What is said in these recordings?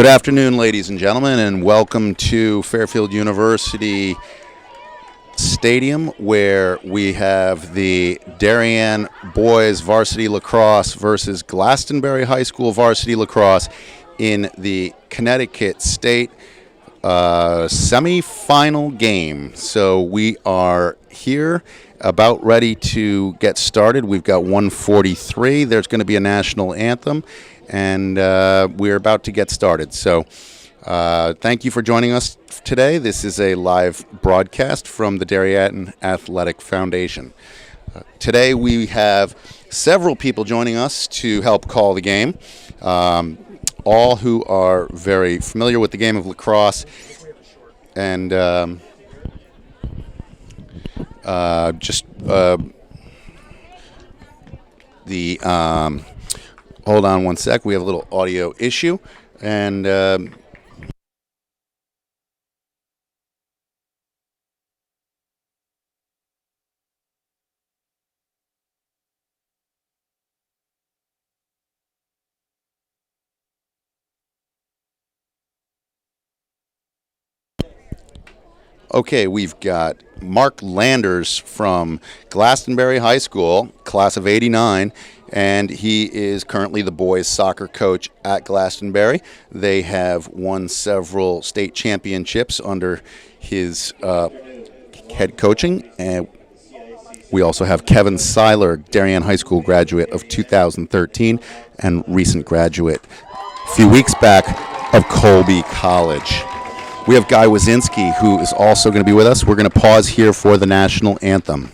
Good afternoon, ladies and gentlemen, and welcome to Fairfield University Stadium, where we have the Darien boys varsity lacrosse versus Glastonbury High School varsity lacrosse in the Connecticut State semifinal game. So we are here about ready to get started. We've got 1:43. There's going to be a national anthem, and we're about to get started. So thank you for joining us today. This is a live broadcast from the Darien Athletic Foundation. Today we have several people joining us to help call the game, all who are very familiar with the game of lacrosse, and hold on one sec. We have a little audio issue, and okay, we've got Mark Landers from Glastonbury High School, class of '89, and he is currently the boys soccer coach at Glastonbury. They have won several state championships under his head coaching. And we also have Kevin Seiler, Darien High School graduate of 2013 and recent graduate a few weeks back of Colby College. We have Guy Wisinski, who is also going to be with us. We're going to pause here for the national anthem.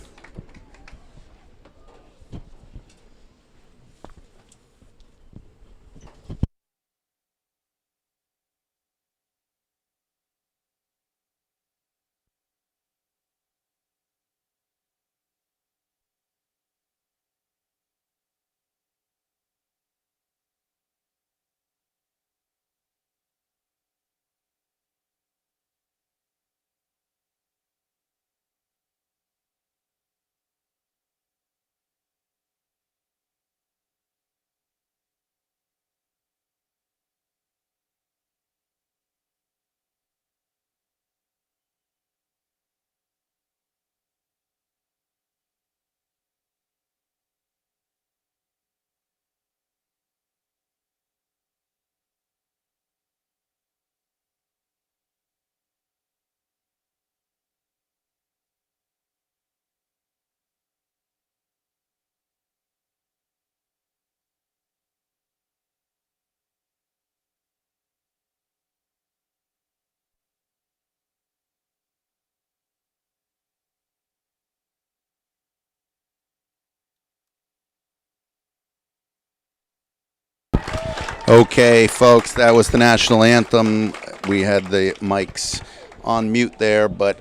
Okay, folks, that was the national anthem. We had the mics on mute there, but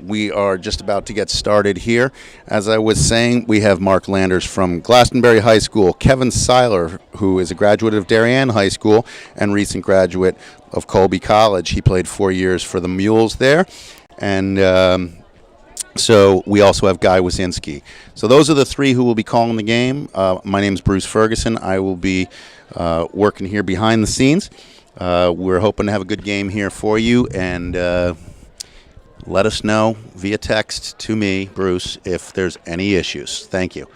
we are just about to get started here. As I was saying, we have Mark Landers from Glastonbury High School, Kevin Seiler, who is a graduate of Darien High School and recent graduate of Colby College. He played 4 years for the Mules there, and so we also have Guy Wisinski. So those are the three who will be calling the game. My name is Bruce Ferguson. I will be working here behind the scenes. We're hoping to have a good game here for you, and let us know via text to me, Bruce, if there's any issues. Thank you.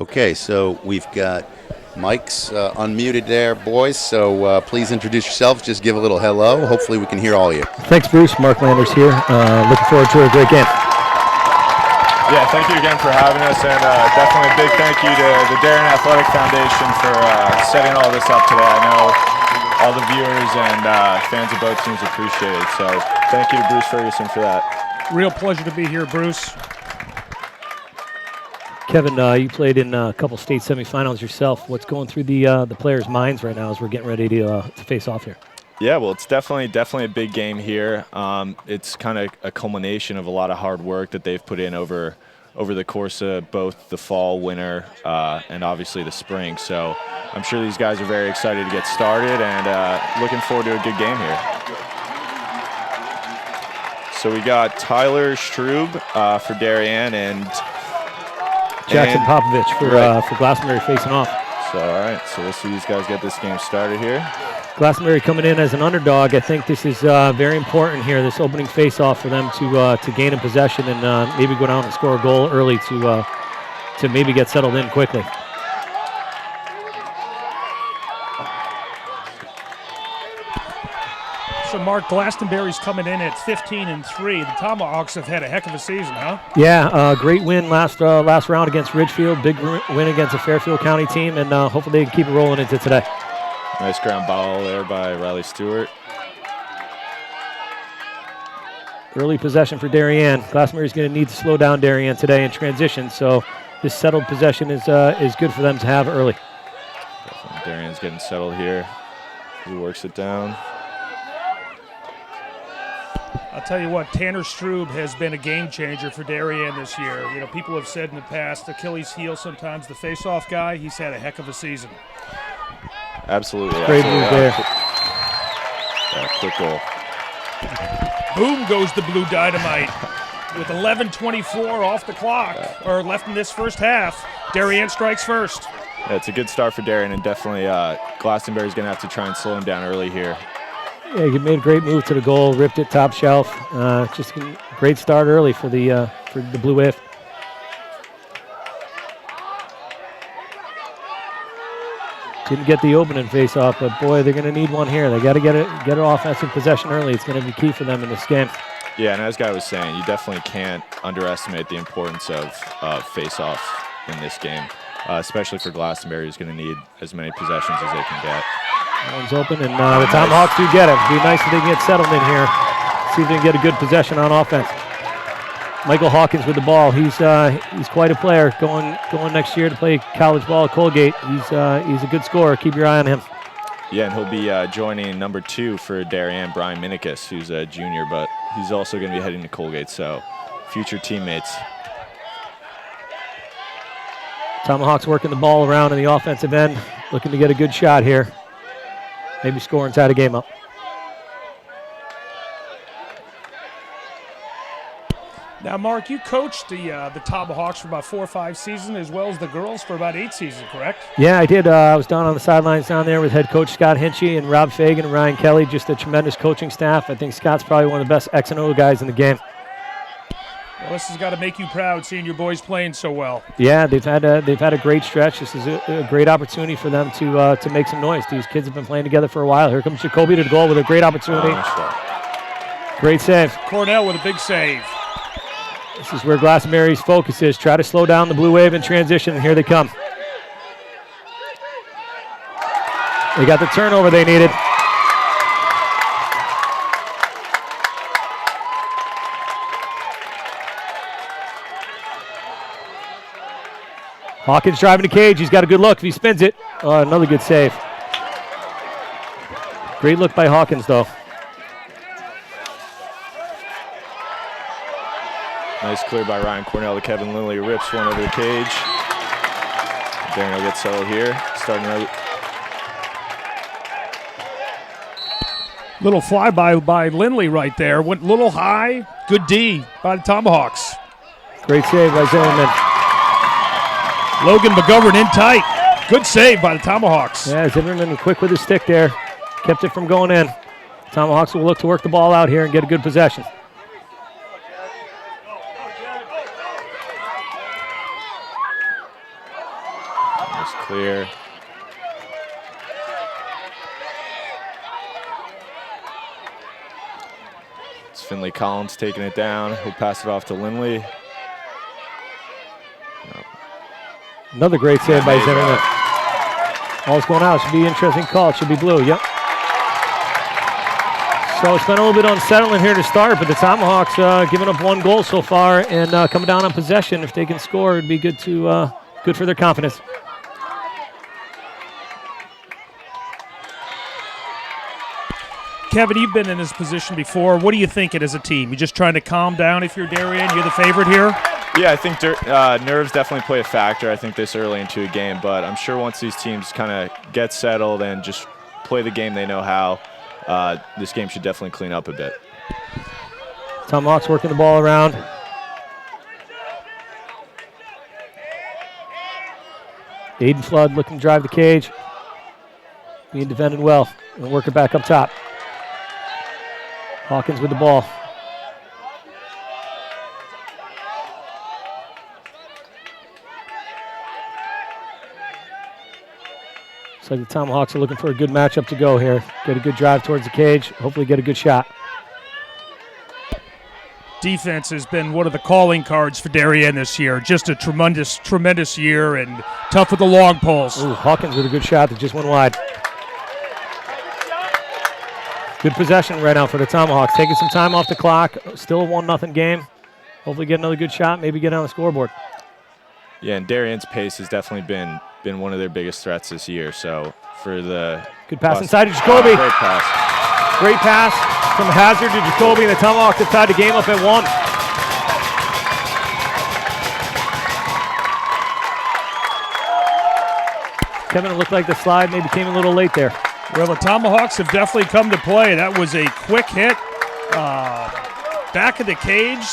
Okay, so we've got mics unmuted there, boys, so please introduce yourselves. Just give a little hello. Hopefully we can hear all of you. Thanks, Bruce. Mark Landers here. Looking forward to a great game. Yeah, thank you again for having us, and definitely a big thank you to the Darien Athletic Foundation for setting all this up today. I know all the viewers and fans of both teams appreciate it, so thank you to Bruce Ferguson for that. Real pleasure to be here, Bruce. Kevin, you played in a couple state semifinals yourself. What's going through the players' minds right now as we're getting ready to face off here? Yeah, well, it's definitely a big game here. It's kind of a culmination of a lot of hard work that they've put in over the course of both the fall, winter, and obviously the spring. So I'm sure these guys are very excited to get started and looking forward to a good game here. So we got Tyler Strube for Darien and Jackson Popovich for Glastonbury facing off. So, all right, so we'll see these guys get this game started here. Glastonbury coming in as an underdog. I think this is very important here, this opening face-off for them to gain a possession and maybe go down and score a goal early to maybe get settled in quickly. So, Mark, Glastonbury's coming in at 15-3. The Tomahawks have had a heck of a season, huh? Yeah, great win last round against Ridgefield. Big win against a Fairfield County team, and hopefully they can keep it rolling into today. Nice ground ball there by Riley Stewart. Early possession for Darien. Glastonbury's going to need to slow down Darien today in transition, so this settled possession is good for them to have early. Darian's getting settled here. He works it down. I'll tell you what, Tanner Strube has been a game changer for Darien this year. You know, people have said in the past, Achilles heel sometimes the face-off guy. He's had a heck of a season. Absolutely. Great move there. Quick goal. Boom goes the Blue Dynamite. With 11:24 off the clock, or left in this first half, Darien strikes first. Yeah, it's a good start for Darien, and definitely Glastonbury's going to have to try and slow him down early here. Yeah, he made a great move to the goal, ripped it top shelf. Just a great start early for the Blue Wave. Didn't get the opening face-off, but boy, they're going to need one here. They got to get an offensive possession early. It's going to be key for them in this game. Yeah, and as Guy was saying, you definitely can't underestimate the importance of face-off in this game, especially for Glastonbury, who's going to need as many possessions as they can get. One's open, and the Tomahawks do get it. It'd be nice if they can get settled in here. See if they can get a good possession on offense. Michael Hawkins with the ball. He's quite a player. Going next year to play college ball at Colgate. He's a good scorer. Keep your eye on him. Yeah, and he'll be joining number 2 for Darien, Brian Minikis, who's a junior, but he's also going to be heading to Colgate, so future teammates. Tomahawks working the ball around in the offensive end, looking to get a good shot here. Maybe score and tie the game up. Now, Mark, you coached the Tomahawks for about 4 or 5 seasons, as well as the girls for about 8 seasons, correct? Yeah, I did. I was down on the sidelines down there with head coach Scott Hinchy and Rob Fagan and Ryan Kelly, just a tremendous coaching staff. I think Scott's probably one of the best X&O guys in the game. Well, this has got to make you proud seeing your boys playing so well. Yeah, they've had a great stretch. This is a great opportunity for them to make some noise. These kids have been playing together for a while. Here comes Jacoby to the goal with a great opportunity. Great save. Cornell with a big save. This is where Glastonbury's focus is. Try to slow down the Blue Wave in transition, and here they come. They got the turnover they needed. Hawkins driving the cage. He's got a good look. If he spins it, another good save. Great look by Hawkins, though. Nice clear by Ryan Cornell to Kevin Lindley. Rips one over the cage. Darion will get settled here. Starting early. Little flyby by Lindley right there. Went a little high. Good D by the Tomahawks. Great save by Zimmerman. Logan McGovern in tight. Good save by the Tomahawks. Yeah, Zimmerman quick with his stick there. Kept it from going in. Tomahawks will look to work the ball out here and get a good possession. Nice clear. It's Finley Collins taking it down. He'll pass it off to Lindley. Another great save by Zimmerman. Ball's going out. Should be an interesting call. It should be blue. Yep. So it's been a little bit unsettling here to start, but the Tomahawks giving up 1 goal so far and coming down on possession. If they can score, it'd be good for their confidence. Kevin, you've been in this position before. What are you thinking as a team? You just trying to calm down if you're Darien? You're the favorite here? Yeah, I think nerves definitely play a factor, I think, this early into a game. But I'm sure once these teams kind of get settled and just play the game they know how, this game should definitely clean up a bit. Tomahawks working the ball around. Aiden Flood looking to drive the cage. Being defended well. And work it back up top. Hawkins with the ball. Looks like the Tomahawks are looking for a good matchup to go here. Get a good drive towards the cage. Hopefully get a good shot. Defense has been one of the calling cards for Darien this year. Just a tremendous year and tough with the long poles. Ooh, Hawkins with a good shot that just went wide. Good possession right now for the Tomahawks. Taking some time off the clock. Still a 1-0 game. Hopefully get another good shot. Maybe get on the scoreboard. Yeah, and Darien's pace has definitely been one of their biggest threats this year. So for the good pass inside to Jacoby. Great pass. Great pass from Hazard to Jacoby, and the Tomahawks have tied the game up at 1. Kevin, it looked like the slide maybe came a little late there. Well, the Tomahawks have definitely come to play. That was a quick hit. Back of the cage.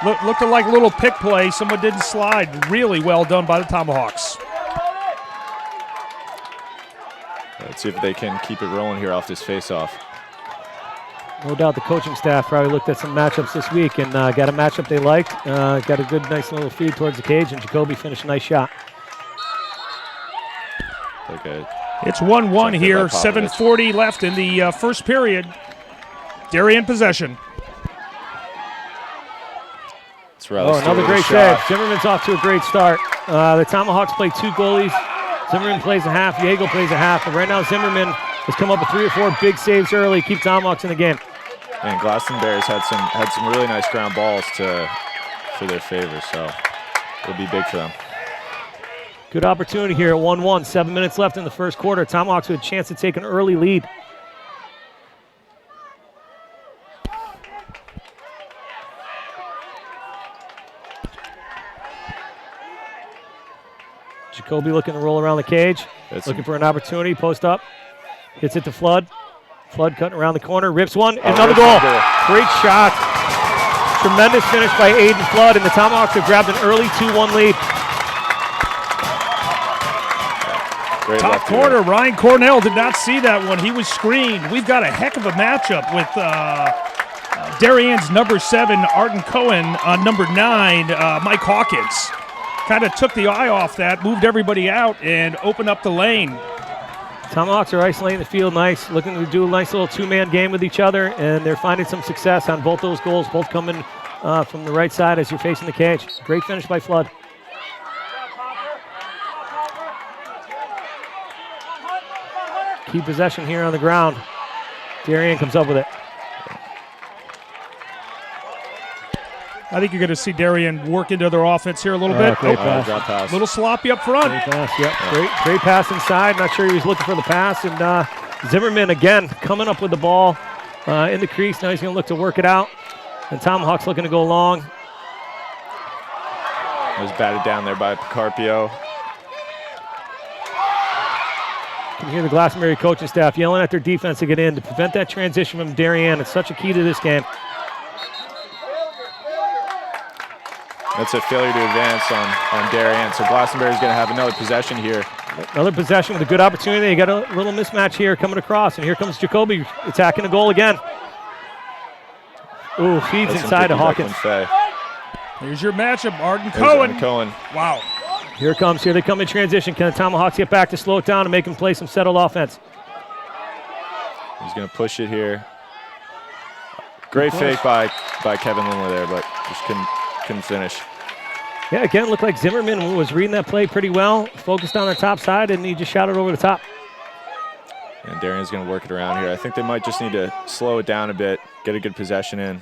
Looked like a little pick play. Someone didn't slide. Really well done by the Tomahawks. Let's see if they can keep it rolling here off this face-off. No doubt the coaching staff probably looked at some matchups this week and got a matchup they liked. Got a good, nice little feed towards the cage, and Jacoby finished a nice shot. Okay. It's 1-1 here. 7:40 left in the first period. Darien possession. Another great save. Zimmerman's off to a great start. The Tomahawks play 2 goalies. Zimmerman plays a half. Yeagle plays a half. But right now Zimmerman has come up with 3 or 4 big saves early. Keep Tomahawks in the game. And Glastonbury's had some really nice ground balls for their favor, so it'll be big for them. Good opportunity here at 1-1. 7 minutes left in the first quarter. Tomahawks with a chance to take an early lead. Jacoby looking to roll around the cage. Looking for an opportunity. Post up. Hits it to Flood. Flood cutting around the corner. Rips one. Another goal. Great shot. Tremendous finish by Aiden Flood. And the Tomahawks have grabbed an early 2-1 lead. Top corner. Ryan Cornell did not see that one. He was screened. We've got a heck of a matchup with Darien's number 7, Arden Cohen, on number 9, Mike Hawkins. Kind of took the eye off that, moved everybody out, and opened up the lane. Tomahawks are isolating the field nice, looking to do a nice little 2-man game with each other, and they're finding some success on both those goals, both coming from the right side as you're facing the cage. Great finish by Flood. Key possession here on the ground. Darien comes up with it. I think you're going to see Darien work into their offense here a little bit. Great pass. Drop pass. A little sloppy up front. Great pass, yep. Great pass inside. Not sure he was looking for the pass. And Zimmerman, again, coming up with the ball in the crease. Now he's going to look to work it out. And Tomahawk's looking to go long. It was batted down there by Picarpio. You can hear the Glastonbury coaching staff yelling at their defense to get in to prevent that transition from Darien. It's such a key to this game. That's a failure to advance on Darien. So Glastonbury's going to have another possession here. Another possession with a good opportunity. You got a little mismatch here coming across, and here comes Jacoby attacking the goal again. Ooh, feeds inside to Hawkins. Here's your matchup, Arden Cohen. Wow. Here they come in transition. Can the Tomahawks get back to slow it down and make them play some settled offense? He's going to push it here. Great fake by Kevin Lindler there, but just couldn't finish. Yeah, again, it looked like Zimmerman was reading that play pretty well, focused on the top side, and he just shot it over the top. And Darien's going to work it around here. I think they might just need to slow it down a bit, get a good possession in.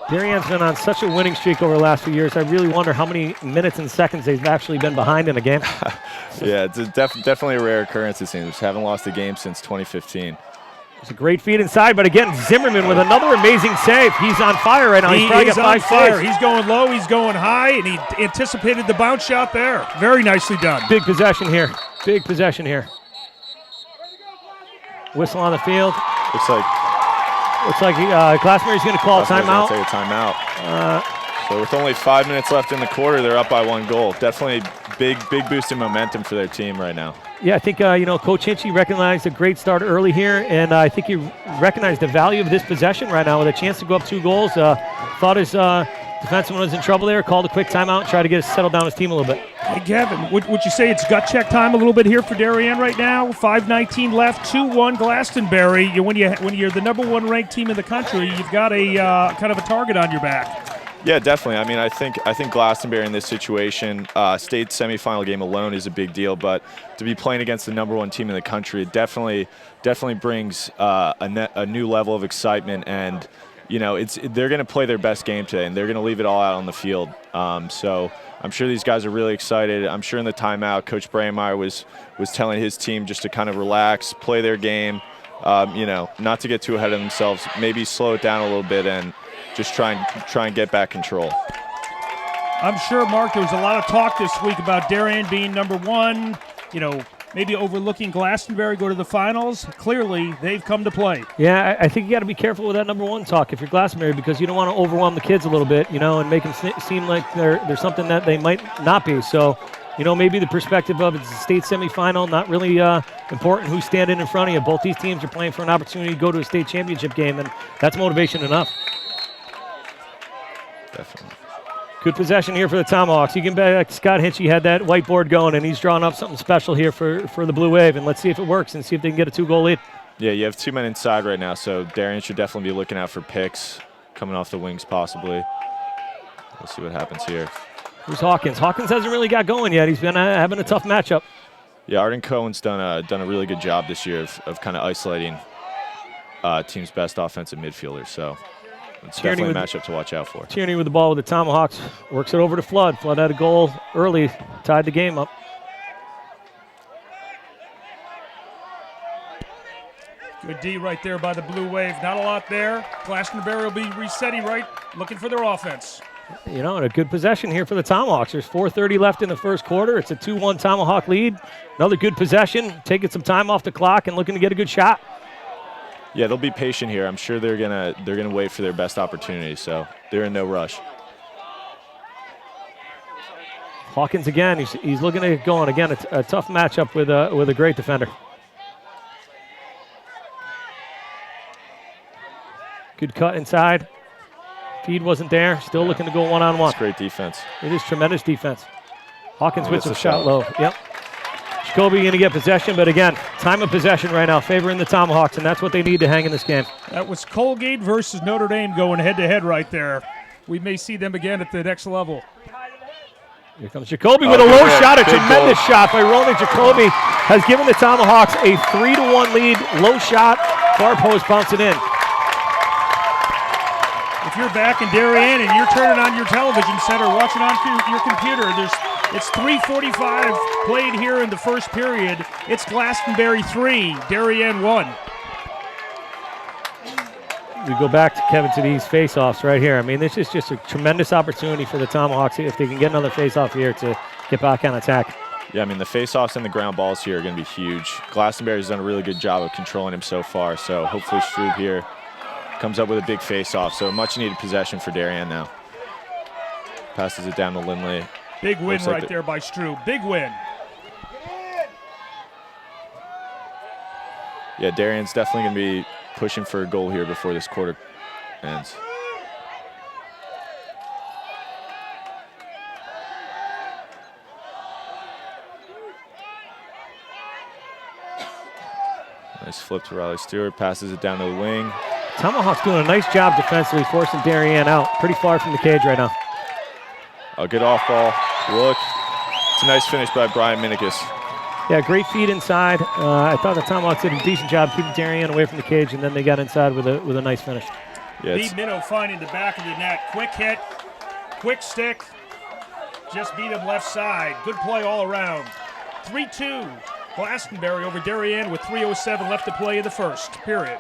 Darien's been on such a winning streak over the last few years. I really wonder how many minutes and seconds they've actually been behind in a game. Yeah, it's definitely a rare occurrence, it seems. Haven't lost a game since 2015. It's a great feed inside, but again, Zimmerman with another amazing save. He's on fire right now. He's probably got 5 saves. He's going low, he's going high, and he anticipated the bounce shot there. Very nicely done. Big possession here. Whistle on the field. Looks like Glastonbury's going to call a timeout. Take a timeout. So with only 5 minutes left in the quarter, they're up by 1 goal. Definitely big boost in momentum for their team right now. Yeah, I think, Coach Hinchy recognized a great start early here, and I think he recognized the value of this possession right now with a chance to go up 2 goals. Thought his defenseman was in trouble there, called a quick timeout, and tried to settle down his team a little bit. Hey, Gavin, would you say it's gut check time a little bit here for Darien right now? 5:19 left, 2-1 Glastonbury. When you're the number 1 ranked team in the country, you've got a kind of a target on your back. Yeah, definitely. I mean, I think Glastonbury in this situation, state semifinal game alone is a big deal, but to be playing against the number 1 team in the country, it definitely brings a new level of excitement. And they're going to play their best game today, and they're going to leave it all out on the field. So I'm sure these guys are really excited. I'm sure in the timeout, Coach Braymeyer was telling his team just to kind of relax, play their game, not to get too ahead of themselves, maybe slow it down a little bit and just try and get back control. I'm sure, Mark, there was a lot of talk this week about Darien being number 1, maybe overlooking Glastonbury, go to the finals. Clearly, they've come to play. Yeah, I think you got to be careful with that number 1 talk if you're Glastonbury, because you don't want to overwhelm the kids a little bit, and make them seem like they're something that they might not be. So, maybe the perspective of it's a state semifinal, not really important who's standing in front of you. Both these teams are playing for an opportunity to go to a state championship game, and that's motivation enough. Definitely. Good possession here for the Tomahawks. You can bet Scott Hinchy had that whiteboard going, and he's drawing up something special here for the Blue Wave, and let's see if it works and see if they can get a 2-goal lead. Yeah, you have 2 men inside right now, so Darion should definitely be looking out for picks coming off the wings possibly. We'll see what happens here. Who's Hawkins? Hawkins hasn't really got going yet. He's been having a tough matchup. Yeah, Arden Cohen's done a really good job this year of kind of isolating team's best offensive midfielders, so it's definitely a matchup to watch out for. Tierney with the ball with the Tomahawks. Works it over to Flood. Flood had a goal early, tied the game up. Good D right there by the Blue Wave. Not a lot there. Glastonbury will be resetting right, looking for their offense. And a good possession here for the Tomahawks. There's 4:30 left in the first quarter. It's a 2-1 Tomahawk lead. Another good possession, taking some time off the clock and looking to get a good shot. Yeah, they'll be patient here. I'm sure they're gonna wait for their best opportunity, so they're in no rush. Hawkins again. He's looking to get going. Again, it's a tough matchup with a great defender. Good cut inside. Feed wasn't there. Still looking to go one-on-one. It's great defense. It is tremendous defense. Hawkins with some shot low. Yep. Jacoby going to get possession, but again, time of possession right now favoring the Tomahawks, and that's what they need to hang in this game. That was Colgate versus Notre Dame going head-to-head right there. We may see them again at the next level. Here comes Jacoby with a low shot, a tremendous shot by Ronan Jacoby. Has given the Tomahawks a 3-1 lead. Low shot, far post bouncing in. If you're back in Darien and you're turning on your television set or watching on your computer, it's 3:45 played here in the first period. It's Glastonbury 3, Darien 1. We go back to Kevin to these face-offs right here. I mean, this is just a tremendous opportunity for the Tomahawks if they can get another face-off here to get back on attack. Yeah, I mean, the face-offs and the ground balls here are going to be huge. Glastonbury's done a really good job of controlling him so far, so hopefully Strube here comes up with a big face-off. So much needed possession for Darien now. Passes it down to Lindley. Big win right there by Strube. Big win. Yeah, Darien's definitely going to be pushing for a goal here before this quarter ends. Nice flip to Riley Stewart. Passes it down to the wing. Tomahawks doing a nice job defensively, forcing Darien out pretty far from the cage right now. A good off ball. Look. It's a nice finish by Brian Minikis. Yeah, great feed inside. I thought the Tomahawks did a decent job keeping Darien away from the cage, and then they got inside with a nice finish. Yeah, Lee Minnow finding the back of the net. Quick hit, quick stick. Just beat him left side. Good play all around. 3-2. Glastonbury over Darien with 3:07 left to play in the first period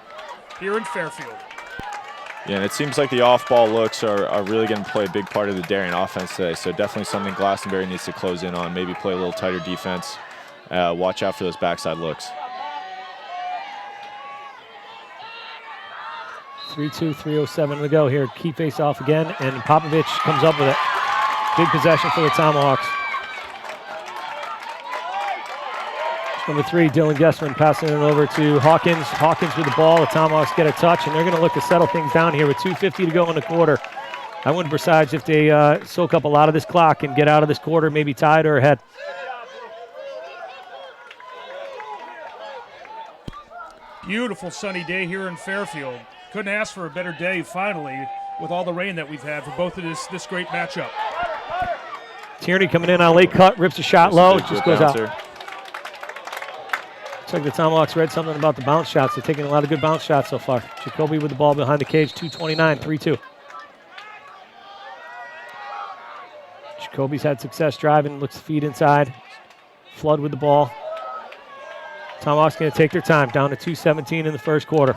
here in Fairfield. Yeah, and it seems like the off-ball looks are really going to play a big part of the Darien offense today, so definitely something Glastonbury needs to close in on, maybe play a little tighter defense. Watch out for those backside looks. 3-2, 3:07 to go here. Key face off again, and Popovich comes up with it. Big possession for the Tomahawks. Number 3, Dylan Gessman passing it over to Hawkins. Hawkins with the ball. The Tomahawks get a touch, and they're going to look to settle things down here with 2:50 to go in the quarter. I wouldn't presage if they soak up a lot of this clock and get out of this quarter maybe tied or ahead. Beautiful sunny day here in Fairfield. Couldn't ask for a better day finally with all the rain that we've had for both of this great matchup. Tierney coming in on a late cut, rips a shot low, just goes out. Looks like the Tomahawks read something about the bounce shots. They're taking a lot of good bounce shots so far. Jacoby with the ball behind the cage, 2:29, 3-2. Jacoby's had success driving, looks to feed inside. Flood with the ball. Tomahawks going to take their time, down to 2:17 in the first quarter.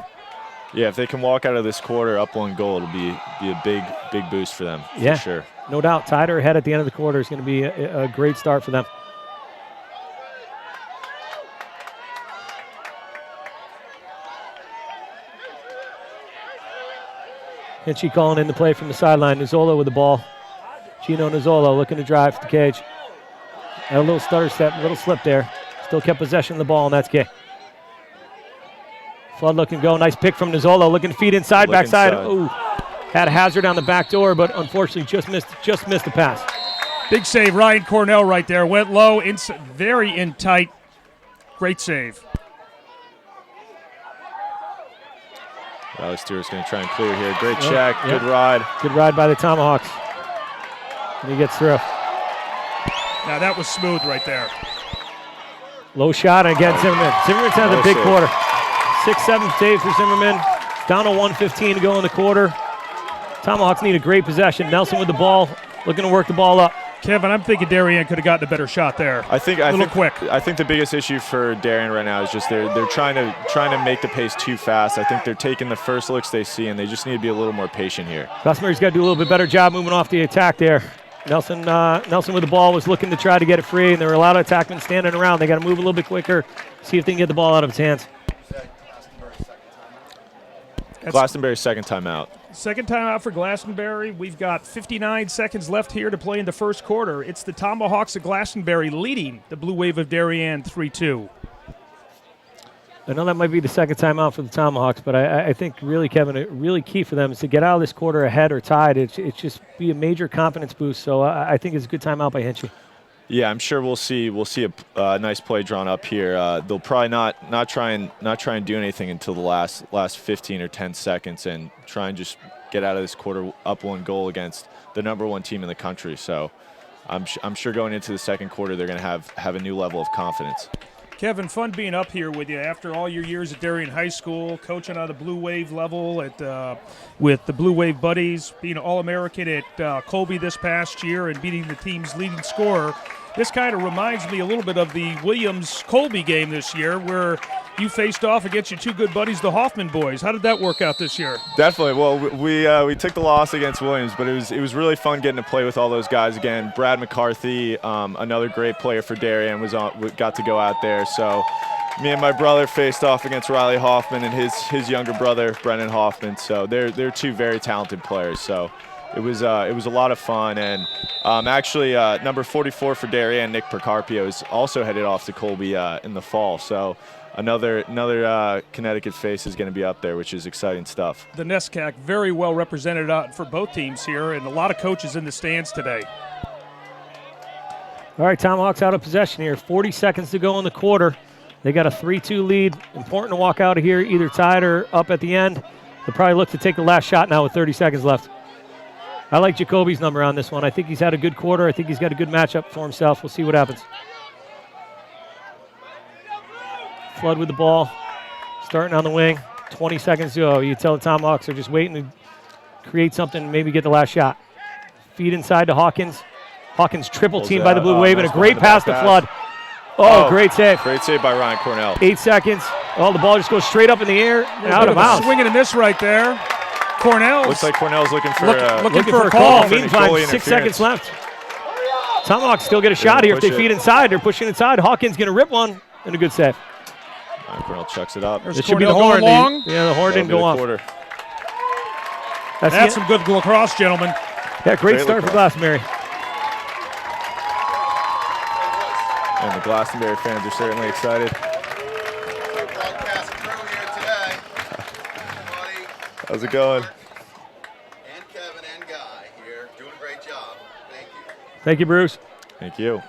Yeah, if they can walk out of this quarter up 1 goal, it'll be a big boost for them, for sure. No doubt. Tied or ahead at the end of the quarter is going to be a great start for them. Hinchy calling in the play from the sideline. Nuzzola with the ball. Gino Nuzzola looking to drive to the cage. Had a little stutter step, a little slip there. Still kept possession of the ball, and that's key. Flood looking to go. Nice pick from Nuzzola. Looking to feed inside, backside. Ooh, had a hazard on the back door, but unfortunately just missed the pass. Big save, Ryan Cornell right there. Went low, very in tight. Great save. Riley Stewart's going to try and clear here. Great check, good ride. Good ride by the Tomahawks. And he gets through. Now that was smooth right there. Low shot, and again, Zimmerman. Zimmerman's had a big quarter. 6-7 save for Zimmerman. Down to 1:15 to go in the quarter. Tomahawks need a great possession. Nelson with the ball, looking to work the ball up. Kevin, I'm thinking Darien could have gotten a better shot there. I think quick. I think the biggest issue for Darien right now is just they're trying to make the pace too fast. I think they're taking the first looks they see, and they just need to be a little more patient here. Glastonbury's got to do a little bit better job moving off the attack there. Nelson with the ball was looking to try to get it free, and there were a lot of attackmen standing around. They got to move a little bit quicker, see if they can get the ball out of his hands. Glastonbury's second timeout. Second timeout for Glastonbury. We've got 59 seconds left here to play in the first quarter. It's the Tomahawks of Glastonbury leading the Blue Wave of Darien 3-2. I know that might be the second time out for the Tomahawks, but I think really, Kevin, really key for them is to get out of this quarter ahead or tied. It's just be a major confidence boost. So I think it's a good time out by Hinchy. Yeah, I'm sure we'll see a nice play drawn up here. They'll probably not try and do anything until the last 15 or 10 seconds and try and just get out of this quarter up 1 goal against the #1 team in the country. So I'm sure going into the second quarter they're going to have a new level of confidence. Kevin, fun being up here with you after all your years at Darien High School, coaching on the Blue Wave level with the Blue Wave Buddies, being All-American at Colby this past year and beating the team's leading scorer. This kind of reminds me a little bit of the Williams-Colby game this year where you faced off against your two good buddies, the Hoffman boys. How did that work out this year? Definitely. Well, we took the loss against Williams, but it was really fun getting to play with all those guys again. Brad McCarthy, another great player for Darien, got to go out there. So me and my brother faced off against Riley Hoffman and his younger brother, Brennan Hoffman. So they're two very talented players. So it was a lot of fun, and actually number 44 for Darien, Nick Procarpio, is also headed off to Colby in the fall. So another Connecticut face is going to be up there, which is exciting stuff. The NESCAC very well represented for both teams here, and a lot of coaches in the stands today. All right, Tomahawks out of possession here. 40 seconds to go in the quarter. They got a 3-2 lead. Important to walk out of here either tied or up at the end. They'll probably look to take the last shot now with 30 seconds left. I like Jacoby's number on this one. I think he's had a good quarter. I think he's got a good matchup for himself. We'll see what happens. Flood with the ball, starting on the wing. 20 seconds to go. You tell the Tomahawks are just waiting to create something, maybe get the last shot. Feed inside to Hawkins. Hawkins triple team by the Blue Wave, and a great pass to Flood. Oh, great save. Great save by Ryan Cornell. 8 seconds. Oh, the ball just goes straight up in the air and out of bounds. Swinging a miss right there. Cornell. Looks like Cornell's looking for a call. Meantime, 6 seconds left. Tomahawks still get a shot here if they feed inside. They're pushing inside. Hawkins going to rip one, and a good save. Cornell chucks it up. This should be the horn. The horn didn't go off. That's some good lacrosse, gentlemen. Yeah, great start for Glastonbury. And the Glastonbury fans are certainly excited. Broadcast crew here today. Everybody. How's it going? And Kevin and Guy here doing a great job. Thank you. Thank you, Bruce. Thank you.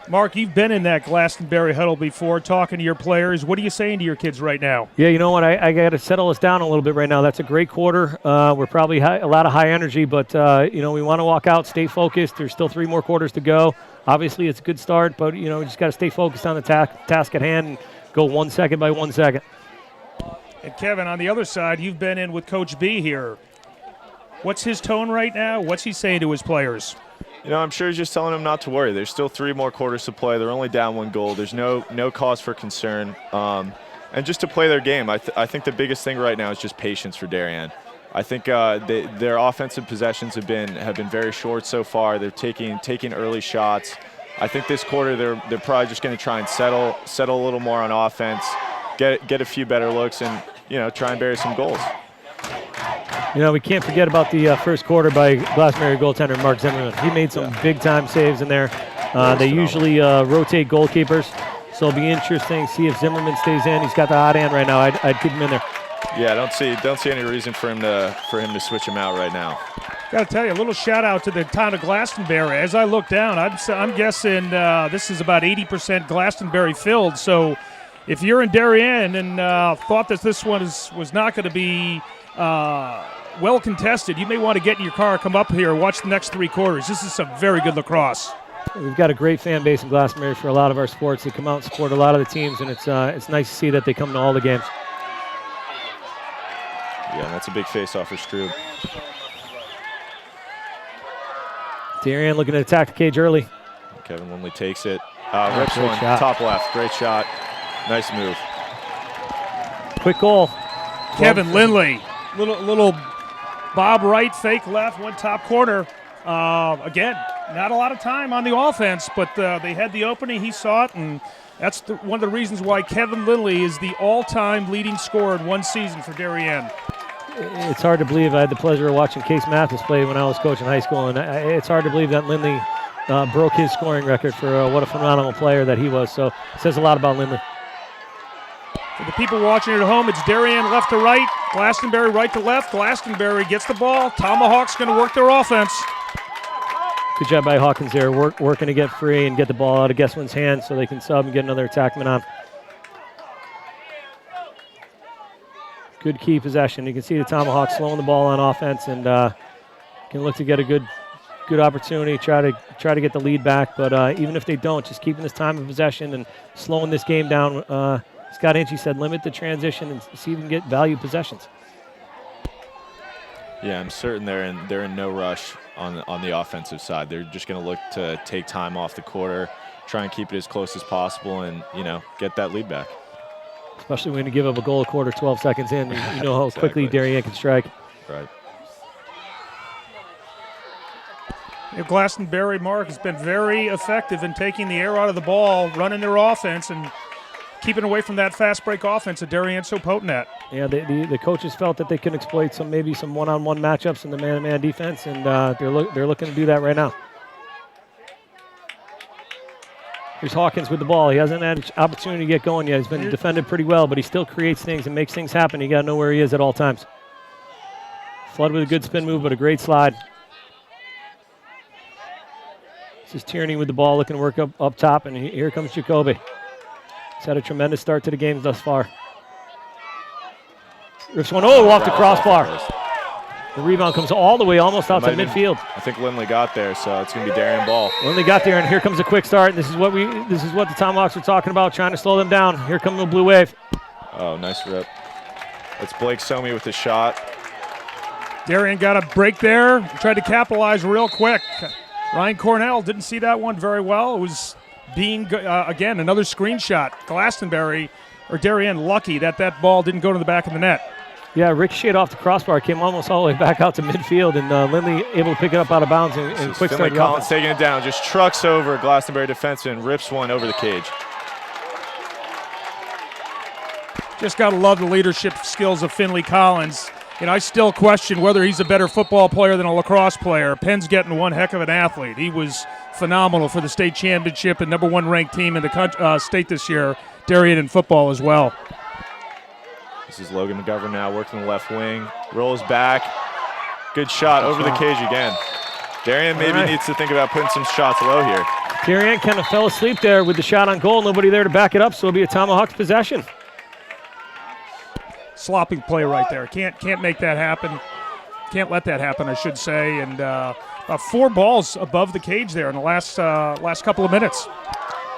Mark, you've been in that Glastonbury huddle before, talking to your players. What are you saying to your kids right now? Yeah, you know what? I got to settle us down a little bit right now. That's a great quarter. We're probably a lot of high energy, but we want to walk out, stay focused. There's still 3 more quarters to go. Obviously, it's a good start, but we just got to stay focused on the task at hand and go 1 second by 1 second. And Kevin, on the other side, you've been in with Coach B here. What's his tone right now? What's he saying to his players? I'm sure he's just telling them not to worry. There's still 3 more quarters to play. They're only down 1 goal. There's no cause for concern. And just to play their game. I think the biggest thing right now is just patience for Darien. I think their offensive possessions have been very short so far. They're taking early shots. I think this quarter they're probably just going to try and settle a little more on offense, get a few better looks, and try and bury some goals. We can't forget about the first quarter by Glastonbury goaltender Mark Zimmerman. He made some big-time saves in there. They usually rotate goalkeepers, so it'll be interesting to see if Zimmerman stays in. He's got the hot hand right now. I'd keep him in there. Yeah, I don't see any reason for him to switch him out right now. Got to tell you, a little shout-out to the town of Glastonbury. As I look down, I'm guessing this is about 80% Glastonbury filled, so if you're in Darien and thought that this one was not going to be well contested, you may want to get in your car, come up here, watch the next 3 quarters. This is some very good lacrosse. We've got a great fan base in Glastonbury for a lot of our sports. They come out and support a lot of the teams, and it's nice to see that they come to all the games. Yeah, that's a big face-off for Stewart. Darion looking to attack the cage early. Kevin Lindley takes it. Rips one, shot. top left. Great shot. Nice move. Quick goal. Kevin Lindley, little Bob right, fake left, one top corner. Again, not a lot of time on the offense, but they had the opening. He saw it, and that's one of the reasons why Kevin Lindley is the all-time leading scorer in one season for Darien. It's hard to believe. I had the pleasure of watching Case Mathis play when I was coaching high school, and it's hard to believe that Lindley broke his scoring record for what a phenomenal player that he was. So it says a lot about Lindley. For the people watching at home, it's Darien left to right, Glastonbury right to left. Glastonbury gets the ball. Tomahawk's going to work their offense. Good job by Hawkins there, working to get free and get the ball out of Guesswin's hands so they can sub and get another attackman on. Good key possession. You can see the Tomahawks slowing the ball on offense and can look to get a good opportunity, try to get the lead back. But even if they don't, just keeping this time of possession and slowing this game down. Scott Inchy said limit the transition and see if you can get value possessions. Yeah, I'm certain they're in no rush on the offensive side. They're just going to look to take time off the quarter, try and keep it as close as possible, and get that lead back. Especially when you give up a goal a quarter, 12 seconds in, you know how Exactly. quickly Darien can strike. Right. Glastonbury, Mark, has been very effective in taking the air out of the ball, running their offense, and keeping away from that fast break offense that Darien's so potent at. Yeah, the coaches felt that they could exploit maybe some one-on-one matchups in the man-to-man defense, and they're looking to do that right now. Here's Hawkins with the ball. He hasn't had an opportunity to get going yet. He's been defended pretty well, but he still creates things and makes things happen. You got to know where he is at all times. Flood with a good spin move, but a great slide. This is Tierney with the ball, looking to work up top, and here comes Jacoby. He's had a tremendous start to the game thus far. Rips one, off the crossbar. The rebound comes all the way almost out to midfield. I think Lindley got there, so it's going to be Darien ball. Lindley got there, and here comes a quick start. And this is what the Tomahawks are talking about, trying to slow them down. Here comes the blue wave. Oh, nice rip. It's Blake Somi with the shot. Darien got a break there, tried to capitalize real quick. Ryan Cornell didn't see that one very well. It was again, another screenshot. Glastonbury, or Darien, lucky that ball didn't go to the back of the net. Yeah, ricocheted off the crossbar, came almost all the way back out to midfield, and Lindley able to pick it up out of bounds and quick start. Collins taking it down, just trucks over Glastonbury defenseman and rips one over the cage. Just got to love the leadership skills of Finley Collins. I still question whether he's a better football player than a lacrosse player. Penn's getting one heck of an athlete. He was phenomenal for the state championship and #1 ranked team in the state this year, Darien in football as well. This is Logan McGovern now working the left wing. Rolls back. Good shot over the cage again. Darien maybe needs to think about putting some shots low here. Darien kind of fell asleep there with the shot on goal. Nobody there to back it up, so it'll be a Tomahawks possession. Sloppy play right there. Can't make that happen. Can't let that happen, I should say. And about 4 balls above the cage there in the last couple of minutes.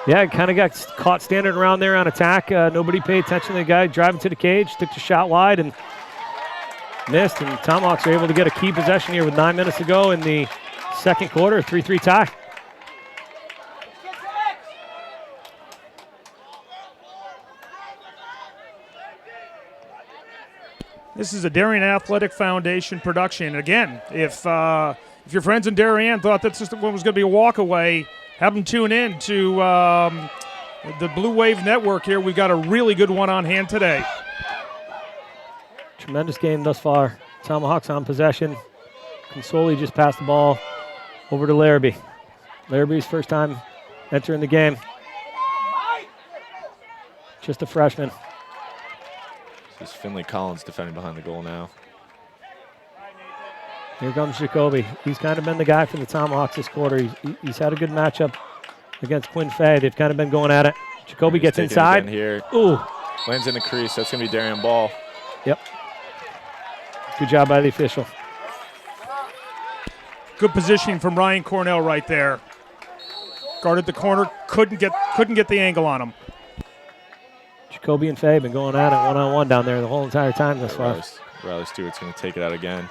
Yeah, kind of got caught standing around there on attack. Nobody paid attention to the guy driving to the cage, took the shot wide and missed. And Tomahawks are able to get a key possession here with 9 minutes to go in the second quarter, 3-3 tie. This is a Darien Athletic Foundation production. Again, if your friends in Darien thought that this one was going to be a walk away, have them tune in to the Blue Wave Network here. We've got a really good one on hand today. Tremendous game thus far. Tomahawks on possession. Consoli just passed the ball over to Larrabee. Larrabee's first time entering the game. Just a freshman. This is Finley Collins defending behind the goal now. Here comes Jacoby. He's kind of been the guy for the Tomahawks this quarter. He's had a good matchup against Quinn Fay. They've kind of been going at it. Jacoby gets inside. Here. Ooh. Lands in the crease. That's going to be Darien ball. Yep. Good job by the official. Good positioning from Ryan Cornell right there. Guarded the corner. Couldn't get the angle on him. Jacoby and Fay have been going at it one-on-one down there the whole entire time thus far. Riley Stewart's going to take it out again.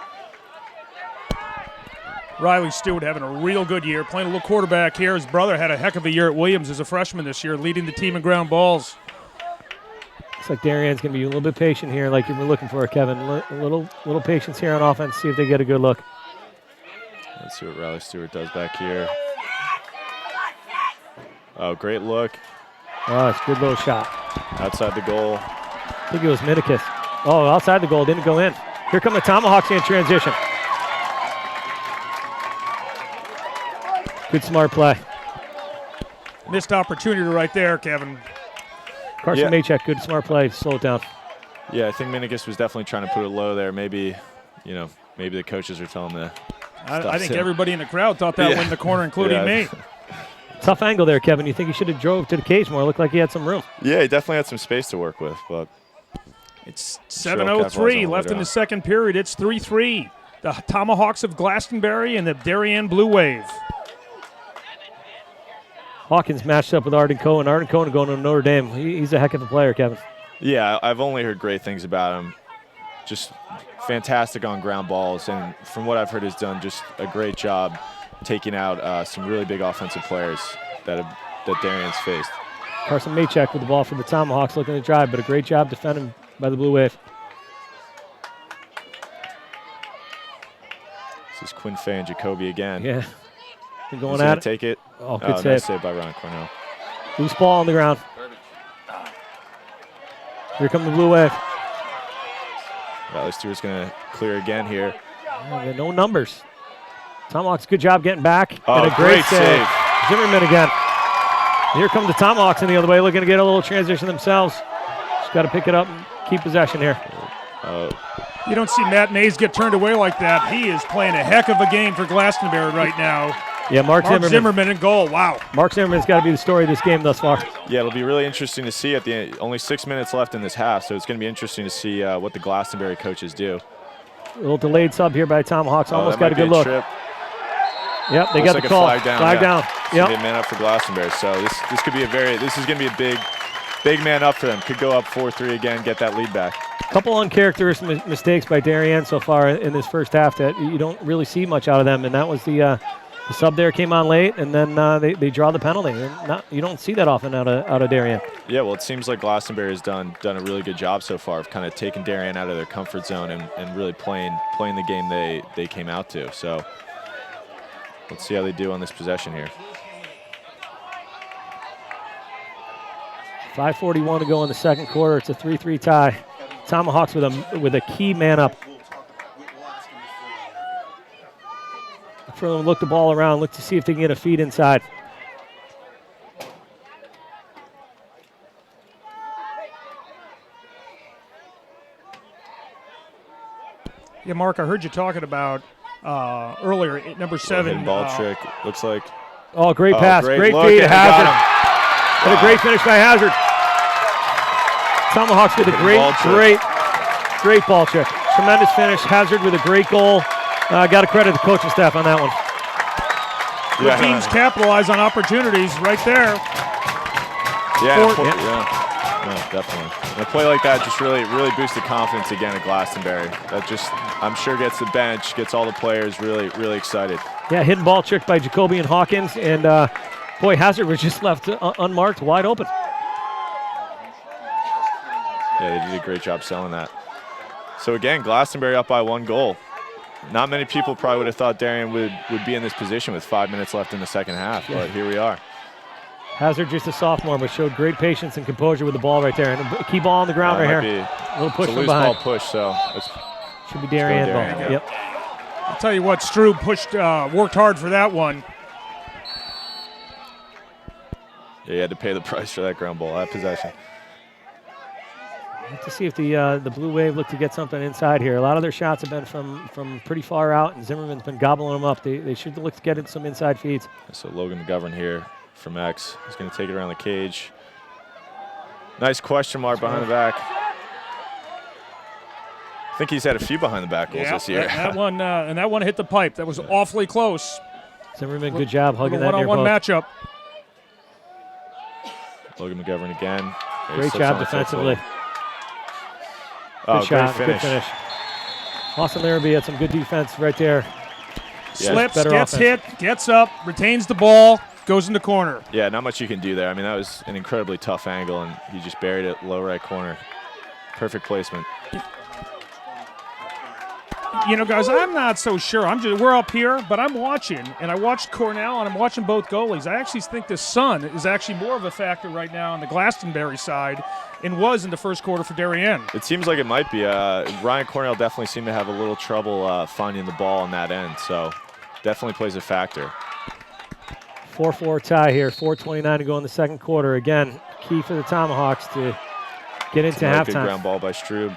Riley Stewart having a real good year, playing a little quarterback here. His brother had a heck of a year at Williams as a freshman this year, leading the team in ground balls. Looks like Darien's going to be a little bit patient here like you were looking for, Kevin. A little patience here on offense, see if they get a good look. Let's see what Riley Stewart does back here. Oh, great look. Oh, it's a good little shot. Outside the goal. I think it was Minikis. Oh, outside the goal, didn't go in. Here come the Tomahawks in transition. Good smart play. Missed opportunity right there, Kevin. Carson Maychek, good smart play. Slow it down. Yeah, I think Minikis was definitely trying to put it low there. Maybe the coaches are telling the I think everybody in the crowd thought that went in the corner, including me. Tough angle there, Kevin. You think he should have drove to the cage more? It looked like he had some room. Yeah, he definitely had some space to work with, but it's 7:03 left in the second period. It's 3-3. The Tomahawks of Glastonbury and the Darien Blue Wave. Hawkins matched up with Arden Cohen. Arden Cohen going to Notre Dame. He's a heck of a player, Kevin. Yeah, I've only heard great things about him. Just fantastic on ground balls, and from what I've heard, has done just a great job taking out some really big offensive players that Darien's faced. Carson Maychek with the ball for the Tomahawks looking to drive, but a great job defending by the Blue Wave. This is Quinn Fay and Jacoby again. Yeah. They're going He's at it. Take it. Oh, good save. Nice save by Ryan Cornell. Loose ball on the ground. Here come the Blue Wave. Riley Stewart's going to clear again here. Oh, no numbers. Tomahawks, good job getting back. Oh, and a great save. Zimmerman again. Here come the Tomahawks in the other way, looking to get a little transition themselves. Just got to pick it up and keep possession here. You don't see Matt Mays get turned away like that. He is playing a heck of a game for Glastonbury right now. Yeah, Mark Zimmerman in goal. Wow. Mark Zimmerman's got to be the story of this game thus far. Yeah, it'll be really interesting to see at the end. Only 6 minutes left in this half, so it's going to be interesting to see what the Glastonbury coaches do. A little delayed sub here by Tomahawks. Almost got a good look. Trip. Yep, they Looks got like the call. Flag down. Flag down. Yep. Be a man up for Glastonbury. So this could be this is going to be a big man up for them. Could go up 4-3 again, get that lead back. Couple uncharacteristic mistakes by Darien so far in this first half that you don't really see much out of them, and that was the sub there came on late, and then they draw the penalty. You don't see that often out of Darien. Yeah, well, it seems like Glastonbury has done a really good job so far of kind of taking Darien out of their comfort zone and really playing the game they came out to. So let's see how they do on this possession here. 5:41 to go in the second quarter. It's a 3-3 tie. Tomahawks with a key man up. for them to look the ball around, look to see if they can get a feed inside. Yeah, Mark, I heard you talking about earlier, number 7. Hidden ball trick, looks like. Oh, great pass. Great look, feed to and he got Hazard. him. What a great finish by Hazard. Tomahawks with a great ball check. Tremendous finish. Hazard with a great goal. Got to credit the coaching staff on that one. The teams capitalize on opportunities right there. Yeah, definitely. And a play like that just really boosted confidence again at Glastonbury. That just, I'm sure, gets the bench, gets all the players really excited. Yeah, hidden ball trick by Jacoby and Hawkins, and boy, Hazard was just left unmarked, wide open. Yeah, they did a great job selling that. So again, Glastonbury up by 1 goal. Not many people probably would have thought Darien would be in this position with 5 minutes left in the second half, but here we are. Hazard just a sophomore, but showed great patience and composure with the ball right there. And a key ball on the ground right here. A little push from from behind. Ball push, so should be Darien ball. Yeah. Yep. I'll tell you what, Strube worked hard for that one. Yeah, he had to pay the price for that ground ball, that possession. To see if the Blue Wave look to get something inside here. A lot of their shots have been from pretty far out, and Zimmerman's been gobbling them up. They should look to get some inside feeds. So Logan McGovern here from X. He's going to take it around the cage. Nice question mark behind the back. I think he's had a few behind the back goals this year. That one and that one hit the pipe. That was awfully close. Zimmerman, good job hugging that near one-on-one matchup. Logan McGovern again. Great job defensively. Good shot, good finish. Austin Larrabee had some good defense right there. Slips, gets hit, gets up, retains the ball, goes in the corner. Yeah, not much you can do there. I mean, that was an incredibly tough angle, and he just buried it low right corner. Perfect placement. You know, guys, I'm not so sure. We're up here, but I'm watching, and I watched Cornell, and I'm watching both goalies. I actually think the sun is actually more of a factor right now on the Glastonbury side and was in the first quarter for Darien. It seems like it might be. Ryan Cornell definitely seemed to have a little trouble finding the ball on that end, so definitely plays a factor. 4-4 tie here, 4:29 to go in the second quarter. Again, key for the Tomahawks to get into halftime. Good ground ball by Strube.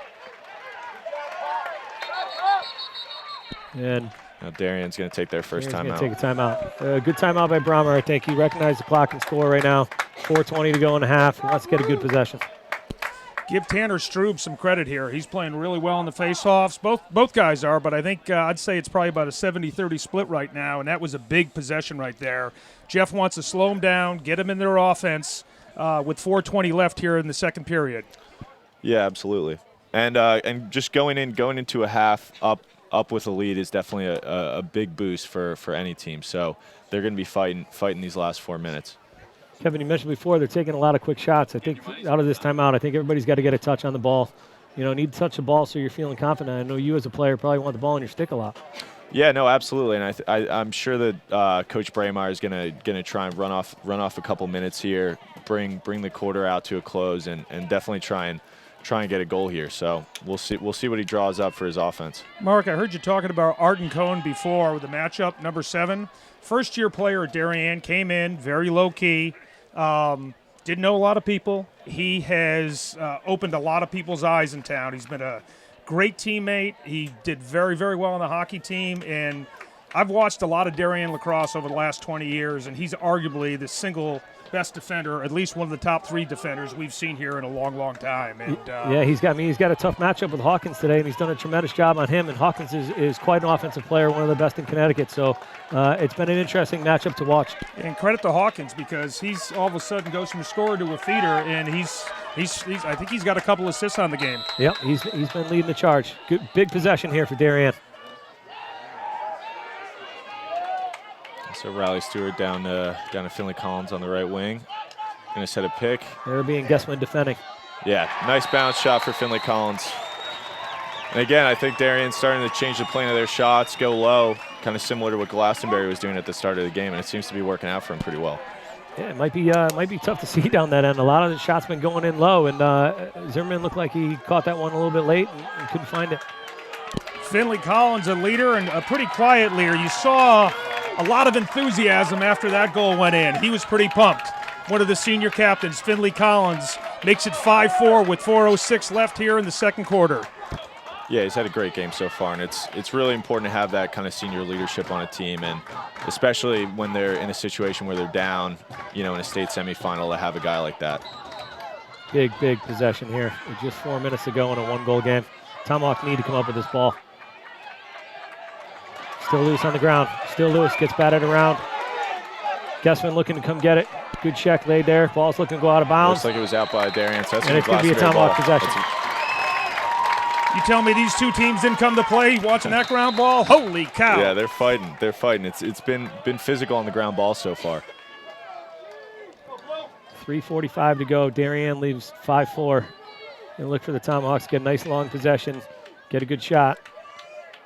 And now Darion's going to take their first timeout. Take a timeout. Good timeout by Brahmer, I think. He recognized the clock and score right now. 4:20 to go in the half. He wants to get a good possession. Give Tanner Strube some credit here. He's playing really well in the face-offs. Both guys are, but I think I'd say it's probably about a 70-30 split right now, and that was a big possession right there. Jeff wants to slow them down, get them in their offense with 4:20 left here in the second period. Yeah, absolutely. And just going into a half up with a lead is definitely a big boost for any team. So they're going to be fighting these last 4 minutes. Kevin, you mentioned before they're taking a lot of quick shots. I think out of this timeout, I think everybody's got to get a touch on the ball. You know, need to touch the ball so you're feeling confident. I know you as a player probably want the ball on your stick a lot. Yeah, no, absolutely, and I'm sure that Coach Braemar is gonna try and run off a couple minutes here, bring the quarter out to a close, and definitely try and get a goal here. So we'll see what he draws up for his offense. Mark, I heard you talking about Arden Cohen before with the matchup, number 7. First-year player at Darien, came in very low-key, didn't know a lot of people. He has opened a lot of people's eyes in town. He's been a great teammate. He did very, very well on the hockey team, and I've watched a lot of Darien lacrosse over the last 20 years, and he's arguably the single best defender, at least one of the top 3 defenders we've seen here in a long, long time. And yeah, he's got a tough matchup with Hawkins today, and he's done a tremendous job on him. And Hawkins is quite an offensive player, one of the best in Connecticut. So it's been an interesting matchup to watch. And credit to Hawkins, because he's all of a sudden goes from a scorer to a feeder, and he's I think he's got a couple assists on the game. Yep, he's been leading the charge. Good big possession here for Darien. So Riley Stewart down to Finley Collins on the right wing. Going to set a pick. Larrabee and Guessman defending. Yeah, nice bounce shot for Finley Collins. And again, I think Darien's starting to change the plane of their shots, go low, kind of similar to what Glastonbury was doing at the start of the game, and it seems to be working out for him pretty well. Yeah, it might be tough to see down that end. A lot of the shots been going in low, and Zimmerman looked like he caught that one a little bit late and couldn't find it. Finley Collins, a leader, and a pretty quiet leader. You saw a lot of enthusiasm after that goal went in. He was pretty pumped. One of the senior captains, Finley Collins, makes it 5-4 with 4:06 left here in the second quarter. Yeah, he's had a great game so far, and it's really important to have that kind of senior leadership on a team, and especially when they're in a situation where they're down, in a state semifinal, to have a guy like that. Big possession here. Just 4 minutes to go in a one-goal game. Tomahawk need to come up with this ball. Still loose on the ground. Still Lewis gets batted around. Guessman looking to come get it. Good check laid there. Ball's looking to go out of bounds. Looks like it was out by Darion, so that's and it could be a Tomahawk possession. You tell me these two teams didn't come to play watching that ground ball? Holy cow. Yeah, they're fighting. They're fighting. It's been physical on the ground ball so far. 3:45 to go. Darien leaves 5-4. And look for the Tomahawks. Get a nice long possession. Get a good shot.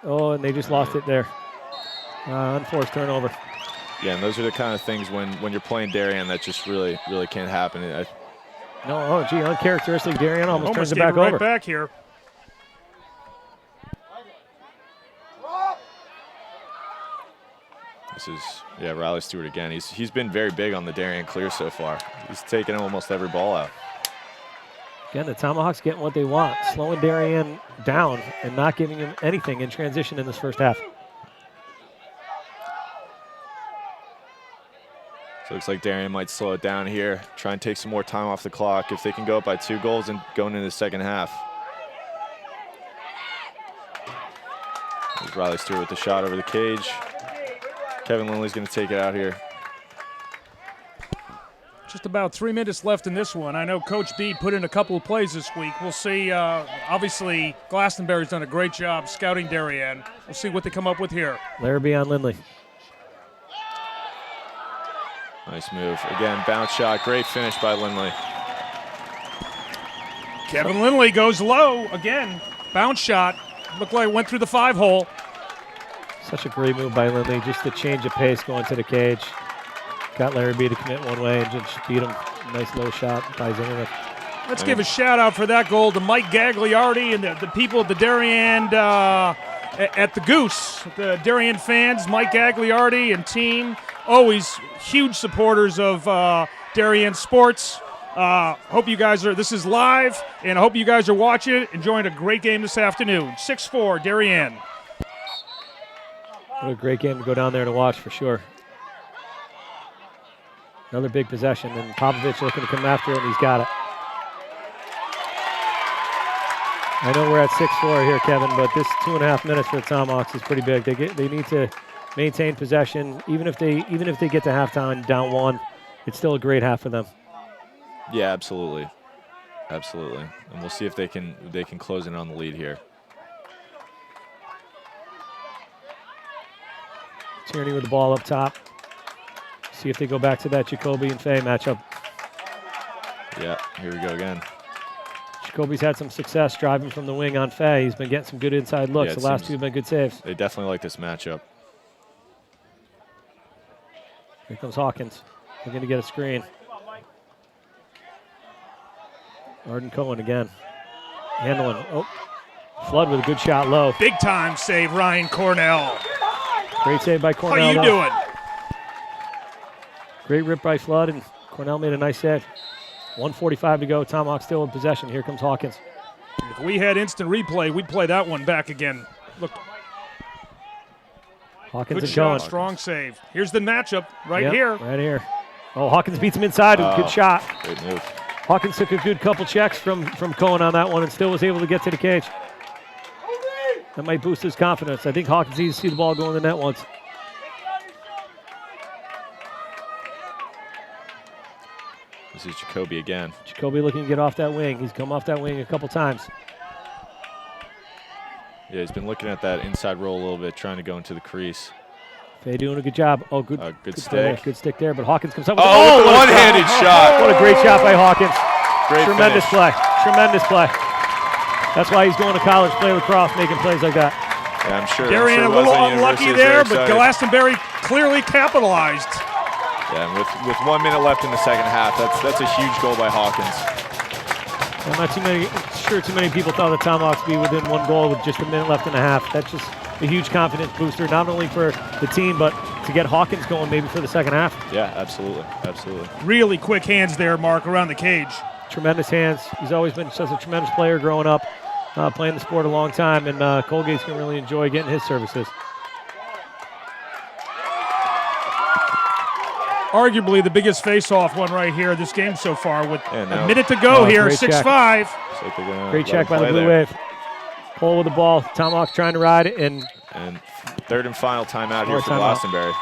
Oh, and they just lost it there. Unforced turnover. Yeah, and those are the kind of things when you're playing Darien that just really can't happen. Uncharacteristic. Darien almost turns it gave back right over. Back here. This is, Riley Stewart again. He's been very big on the Darien clear so far. He's taken almost every ball out. Again, the Tomahawks getting what they want, slowing Darien down and not giving him anything in transition in this first half. So it looks like Darien might slow it down here, try and take some more time off the clock if they can go up by 2 goals and going into the second half. There's Riley Stewart with the shot over the cage. Kevin Lindley's going to take it out here. Just about 3 minutes left in this one. I know Coach B put in a couple of plays this week. We'll see. Obviously, Glastonbury's done a great job scouting Darien. We'll see what they come up with here. Larrabee on Lindley. Nice move. Again, bounce shot. Great finish by Lindley. Kevin Lindley goes low again. Bounce shot. Looked like it went through the 5-hole. Such a great move by Lindley. Just the change of pace going to the cage. Got Larrabee to commit one way and just beat him. Nice low shot by Zimmerman. Let's give a shout out for that goal to Mike Gagliardi and the people at the Darien at the Goose. The Darien fans, Mike Gagliardi and team, always huge supporters of Darien sports. Hope you guys this is live, and I hope you guys are watching it, enjoying a great game this afternoon. 6-4, Darien. What a great game to go down there to watch for sure. Another big possession, and Popovich looking to come after it, and he's got it. I know we're at 6-4 here, Kevin, but this 2.5 minutes for the Tomahawks is pretty big. They need to maintain possession, even if they get to halftime down 1. It's still a great half for them. Yeah, absolutely, absolutely, and we'll see if they can close in on the lead here. Tierney with the ball up top. See if they go back to that Jacoby and Fay matchup. Yeah, here we go again. Jacoby's had some success driving from the wing on Fay. He's been getting some good inside looks. The last 2 have been good saves. They definitely like this matchup. Here comes Hawkins. They're going to get a screen. Arden Cohen again. Handling. Oh, Flood with a good shot low. Big time save, Ryan Cornell. Great save by Cornell. How you doing? Great rip by Flood, and Cornell made a nice save. 1:45 to go. Tomahawk still in possession. Here comes Hawkins. If we had instant replay, we'd play that one back again. Look. Hawkins good and shot, Cohen. strong save. Here's the matchup right here. Right here. Oh, Hawkins beats him inside. Good shot. Great move. Hawkins took a good couple checks from Cohen on that one and still was able to get to the cage. That might boost his confidence. I think Hawkins needs to see the ball go in the net once. This is Jacoby again. Jacoby looking to get off that wing. He's come off that wing a couple times. Yeah, he's been looking at that inside roll a little bit, trying to go into the crease. Fay doing a good job. Oh, good stick. Good stick there, but Hawkins comes up with one-handed shot. What a great shot by Hawkins. Great Tremendous finish. play. Tremendous play. That's why he's going to college, play lacrosse, making plays like that. Yeah, I'm sure. Darien a little unlucky there, but Glastonbury clearly capitalized. Yeah, and with 1 minute left in the second half, that's a huge goal by Hawkins. I'm not sure too many people thought the Tomahawks be within 1 goal with just a minute left in the half. That's just a huge confidence booster, not only for the team, but to get Hawkins going maybe for the second half. Yeah, absolutely. Really quick hands there, Mark, around the cage. Tremendous hands. He's always been such a tremendous player growing up, playing the sport a long time, and Colgate's going to really enjoy getting his services. Arguably the biggest face-off one right here this game so far with a minute to Oh, go here, great 6-5. Like great check by the Blue Wave. Pull with the ball. Tomahawks trying to ride it, and third and final timeout here for timeout. Glastonbury.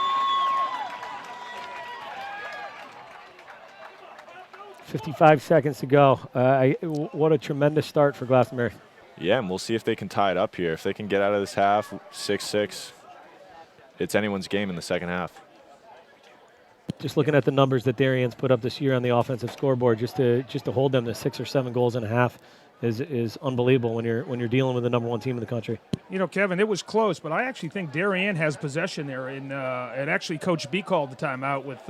55 seconds to go. What a tremendous start for Glastonbury. Yeah, and we'll see if they can tie it up here. If they can get out of this half 6-6, it's anyone's game in the second half. Just looking at the numbers that Darion's put up this year on the offensive scoreboard, just to hold them to 6 or 7 goals and a half is unbelievable when you're dealing with the number 1 team in the country. You know, Kevin, it was close, but I actually think Darien has possession there. And actually, Coach B called the timeout with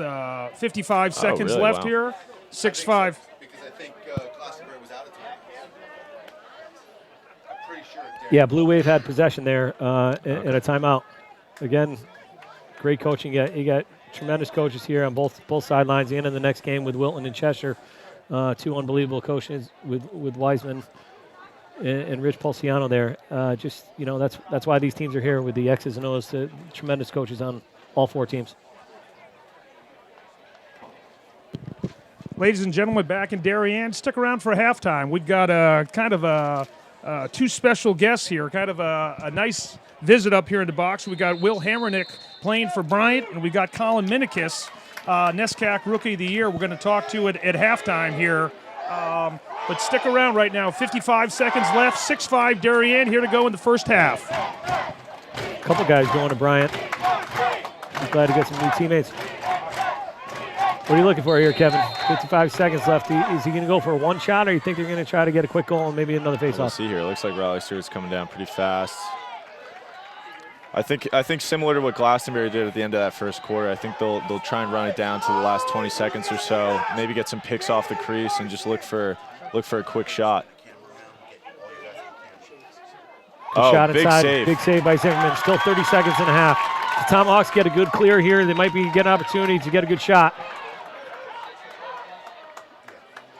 55 seconds really? left Wow. here. 6-5. Because I think Glastonbury was out of time. I'm pretty sure. Yeah, Blue Wave had possession there and a timeout. Again, great coaching. You got tremendous coaches here on both sidelines. The end of the next game with Wilton and Cheshire, 2 unbelievable coaches with Wiseman and Rich Pulciano there. That's why these teams are here with the X's and O's. Tremendous coaches on all 4 teams. Ladies and gentlemen, back in Darien. Stick around for halftime. We've got kind of 2 special guests here, kind of a nice visit up here in the box. We got Will Hammernick playing for Bryant, and we got Colin Minikis, NESCAC Rookie of the Year. We're going to talk to at halftime here. But stick around right now. 55 seconds left. 6-5 Darien here to go in the first half. A couple guys going to Bryant. He's glad to get some new teammates. What are you looking for here, Kevin? 55 seconds left. Is he going to go for one shot, or you think they're going to try to get a quick goal and maybe another face-off? We'll see here. It looks like Raleigh Stewart's coming down pretty fast. I think similar to what Glastonbury did at the end of that first quarter, I think they'll try and run it down to the last 20 seconds or so. Maybe get some picks off the crease and just look for a quick shot. Good shot big inside. save. Big save by Zimmerman. Still 30 seconds and a half. The Tomahawks get a good clear here. They might be getting an opportunity to get a good shot.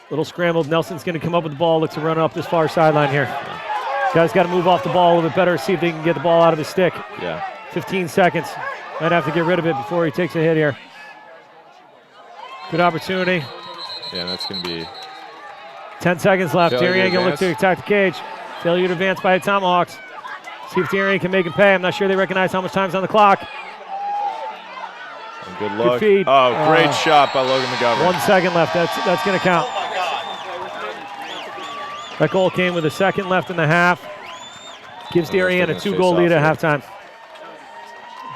Little scrambled. Nelson's going to come up with the ball. Looks to run up this far sideline here. Guys got to move off the ball a little bit better. See if they can get the ball out of his stick. Yeah. 15 seconds. Might have to get rid of it before he takes a hit here. Good opportunity. Yeah, that's going to be 10 seconds left. Failure to Darien going to look to advance. attack the cage. Failure to advance by the Tomahawks. See if Darien can make him pay. I'm not sure they recognize how much time's on the clock. a good look. feed. Oh, great shot by Logan McGovern. 1 second left. That's going to count. That goal came with a second left in the half. Gives Darien a 2-goal lead at halftime.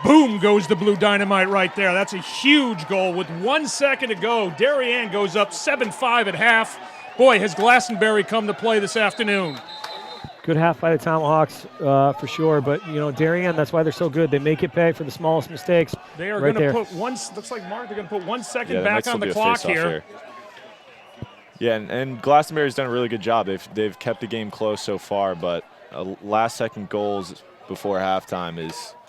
Boom goes the Blue Dynamite right there. That's a huge goal with 1 second to go. Darien goes up 7-5 at half. Boy, has Glastonbury come to play this afternoon. Good half by the Tomahawks for sure, but Darien, that's why they're so good. They make it pay for the smallest mistakes. They are right going to there. put looks like Mark, they're going to put 1 second Yeah, there might back still on the be a clock face-off here. Yeah, and Glastonbury's done a really good job. They've kept the game close so far, but last-second goals before halftime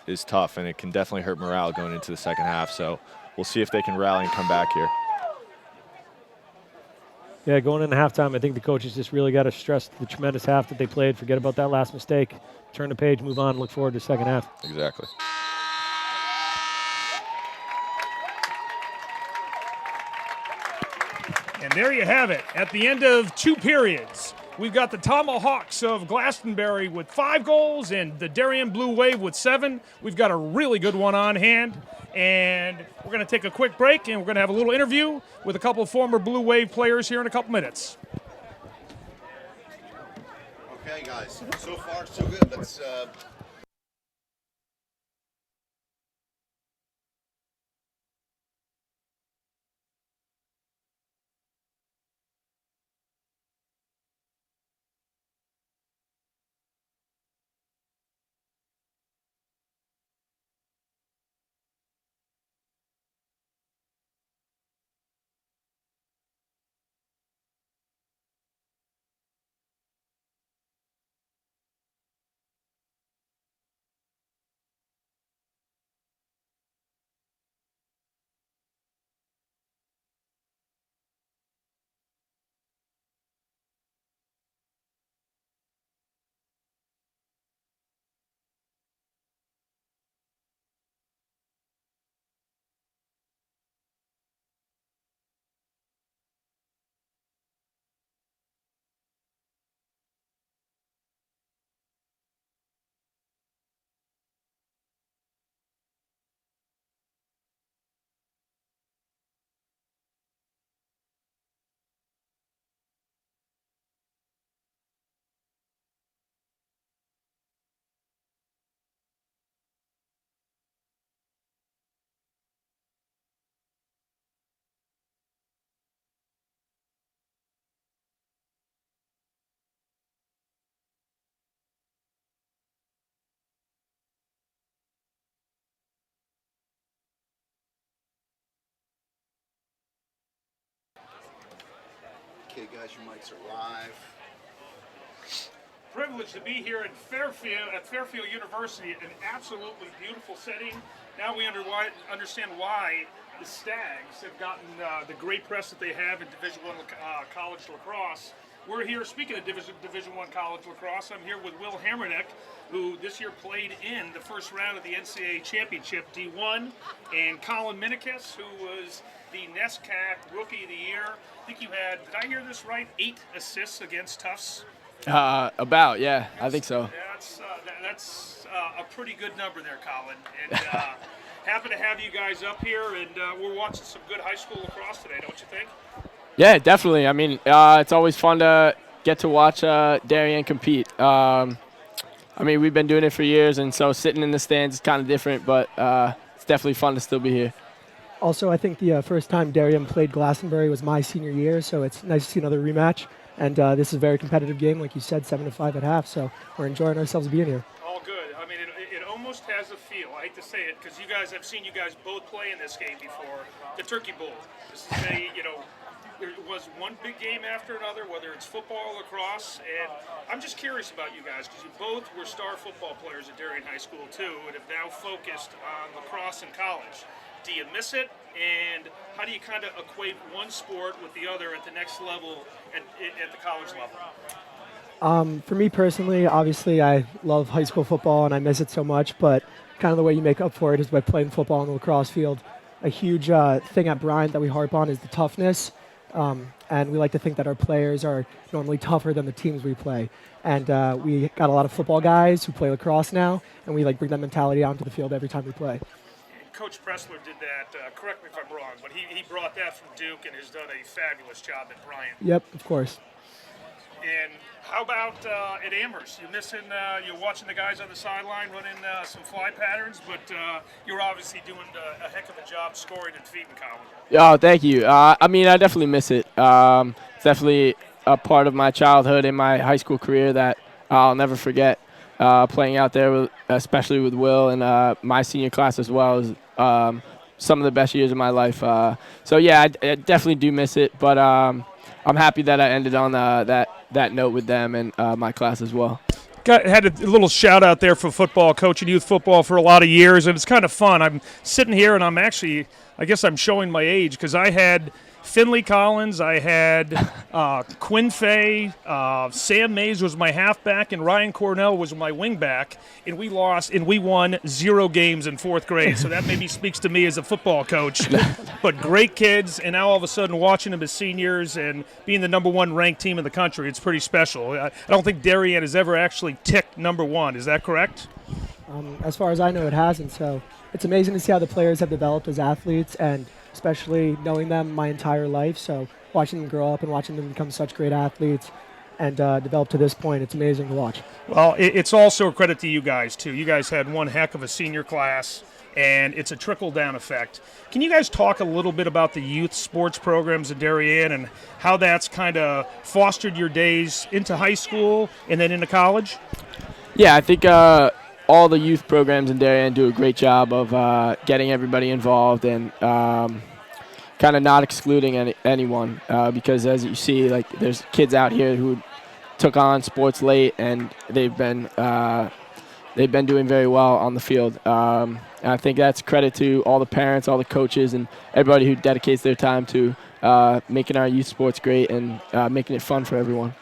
is tough, and it can definitely hurt morale going into the second half. So we'll see if they can rally and come back here. Yeah, going into halftime, I think the coaches just really got to stress the tremendous half that they played. Forget about that last mistake. Turn the page, move on, look forward to the second half. Exactly. And there you have it. At the end of 2 periods, we've got the Tomahawks of Glastonbury with 5 goals and the Darien Blue Wave with 7. We've got a really good one on hand. And we're going to take a quick break, and we're going to have a little interview with a couple of former Blue Wave players here in a couple minutes. Okay, guys. So far, so good. Let's guys your mics are live. Privileged to be here at Fairfield University, an absolutely beautiful setting. Now we understand why the Stags have gotten the great press that they have in Division I college lacrosse. We're here, speaking of Division I college lacrosse, I'm here with Will Hammerneck, who this year played in the first round of the NCAA Championship D1, and Colin Minikis, who was the NESCAC Rookie of the Year. I think you had, did I hear this right, 8 assists against Tufts? Yeah, I think so. That's a pretty good number there, Colin. And happy to have you guys up here, and we're watching some good high school lacrosse today, don't you think? Yeah, definitely. I mean, it's always fun to get to watch Darien compete. I mean, we've been doing it for years, and so sitting in the stands is kind of different, but it's definitely fun to still be here. Also, I think the first time Darien played Glastonbury was my senior year, so it's nice to see another rematch. And this is a very competitive game, like you said, 7-5 at half, so we're enjoying ourselves being here. All good. I mean, it almost has a feel. I hate to say it, because I've seen you guys both play in this game before, the Turkey Bowl. This is there was one big game after another, whether it's football or lacrosse, and I'm just curious about you guys, because you both were star football players at Darien High School, too, and have now focused on lacrosse in college. Do you miss it, and how do you kind of equate one sport with the other at the next level, at the college level? For me personally, obviously I love high school football and I miss it so much, but kind of the way you make up for it is by playing football on the lacrosse field. A huge thing at Bryant that we harp on is the toughness, and we like to think that our players are normally tougher than the teams we play. And we got a lot of football guys who play lacrosse now, and we bring that mentality out into the field every time we play. Coach Pressler did that, correct me if I'm wrong, but he brought that from Duke and has done a fabulous job at Bryant. Yep, of course. And how about at Amherst? You're watching the guys on the sideline running some fly patterns, but you're obviously doing a heck of a job scoring and feeding, Colin. Oh, thank you. I mean, I definitely miss it. It's definitely a part of my childhood and my high school career that I'll never forget. Playing out there, especially with Will and my senior class as well, is some of the best years of my life. So yeah, I definitely do miss it, but I'm happy that I ended on that note with them and my class as well. Had a little shout out there for football, coaching youth football for a lot of years, and it's kind of fun. I'm sitting here and I guess I'm showing my age, because I had Finley Collins, I had Quinn Fay, Sam Mays was my halfback, and Ryan Cornell was my wingback, and we won 0 games in 4th grade, so that maybe speaks to me as a football coach. But great kids, and now all of a sudden watching them as seniors and being the #1 ranked team in the country, it's pretty special. I don't think Darien has ever actually ticked #1, is that correct? As far as I know, it hasn't, so it's amazing to see how the players have developed as athletes, and especially knowing them my entire life. So watching them grow up and watching them become such great athletes and develop to this point, it's amazing to watch. Well, it's also a credit to you guys, too. You guys had one heck of a senior class, and it's a trickle-down effect. Can you guys talk a little bit about the youth sports programs at Darien and how that's kind of fostered your days into high school and then into college? Yeah, I think all the youth programs in Darien do a great job of getting everybody involved and kind of not excluding anyone because, as you see, there's kids out here who took on sports late and they've been doing very well on the field. And I think that's credit to all the parents, all the coaches, and everybody who dedicates their time to making our youth sports great and making it fun for everyone.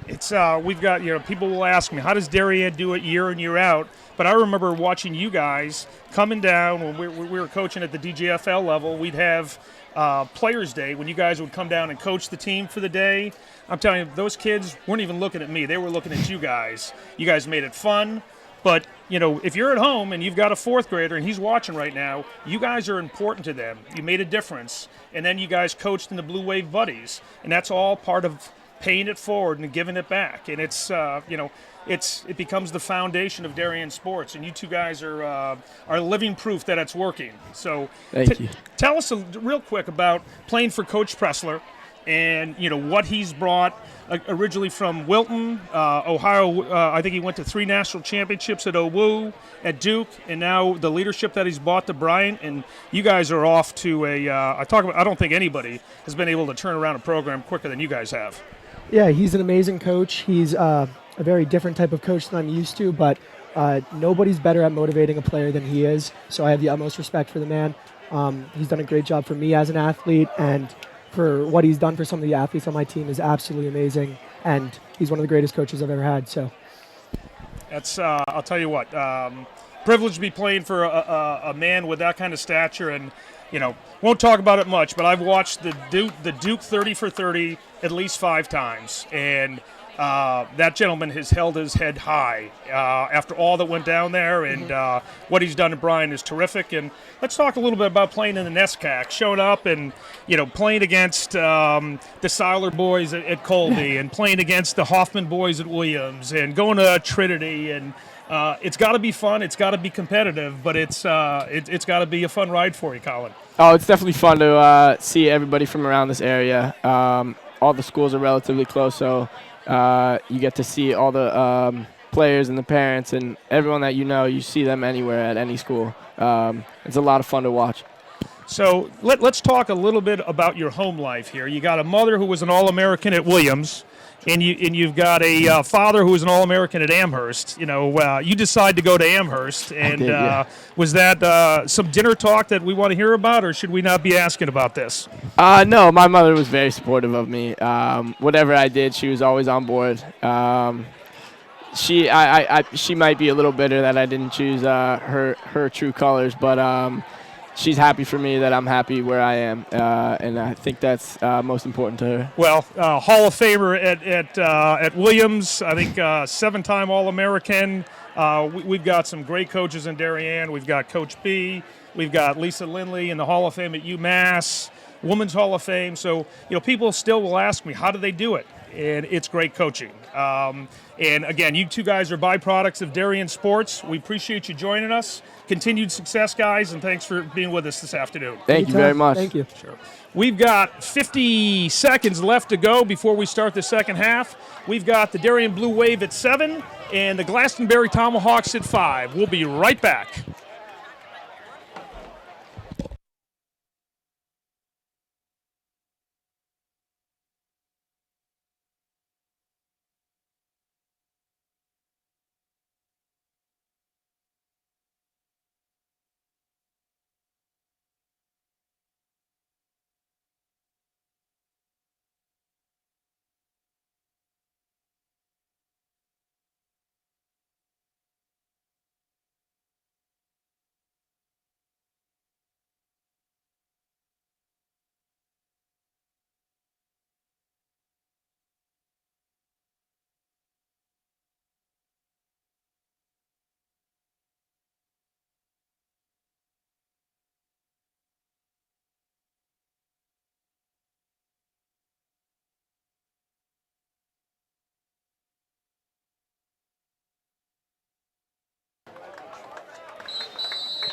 It's we've got, people will ask me, how does Darien do it year in, year out? But I remember watching you guys coming down when we were coaching at the DGFL level. We'd have Players Day when you guys would come down and coach the team for the day. I'm telling you, those kids weren't even looking at me. They were looking at you guys. You guys made it fun. But, if you're at home and you've got a 4th grader and he's watching right now, you guys are important to them. You made a difference. And then you guys coached in the Blue Wave Buddies. And that's all part of paying it forward and giving it back, and it's it becomes the foundation of Darien sports, and you two guys are living proof that it's working. So Thank you. Tell us real quick about playing for Coach Pressler. and what he's brought originally from Wilton, Ohio. I think he went to 3 national championships at OWU, at Duke, and now the leadership that he's brought to Bryant. And you guys are off to I don't think anybody has been able to turn around a program quicker than you guys have. Yeah, he's an amazing coach. He's a very different type of coach than I'm used to, but nobody's better at motivating a player than he is. So I have the utmost respect for the man. He's done a great job for me as an athlete, and for what he's done for some of the athletes on my team is absolutely amazing. And he's one of the greatest coaches I've ever had. So that's I'll tell you what, privileged to be playing for a man with that kind of stature. And won't talk about it much, but I've watched the Duke 30 for 30 at least 5 times, and that gentleman has held his head high after all that went down there, and what he's done to Brian is terrific. And let's talk a little bit about playing in the NESCAC, showing up and playing against the Seiler boys at Colby, and playing against the Hoffman boys at Williams, and going to Trinity. And it's got to be fun, it's got to be competitive, but it's got to be a fun ride for you, Colin. Oh, it's definitely fun to see everybody from around this area. All the schools are relatively close, so you get to see all the players and the parents and everyone that you see them anywhere at any school. It's a lot of fun to watch. So let's talk a little bit about your home life here. You got a mother who was an All-American at Williams, and you've got a father who was an All-American at Amherst. You decided to go to Amherst, and was that some dinner talk that we want to hear about, or should we not be asking about this? No, my mother was very supportive of me. Whatever I did, she was always on board. She might be a little bitter that I didn't choose her true colors, but she's happy for me that I'm happy where I am, and I think that's most important to her. Well, Hall of Famer at Williams, I think 7-time All-American. We've got some great coaches in Darien. We've got Coach B. We've got Lisa Lindley in the Hall of Fame at UMass, Women's Hall of Fame. So, people still will ask me, how do they do it? And it's great coaching. And again, you two guys are byproducts of Darien sports. We appreciate you joining us. Continued success, guys, and thanks for being with us this afternoon. Thank you very much. Thank you. Sure. We've got 50 seconds left to go before we start the second half. We've got the Darien Blue Wave at 7 and the Glastonbury Tomahawks at 5. We'll be right back.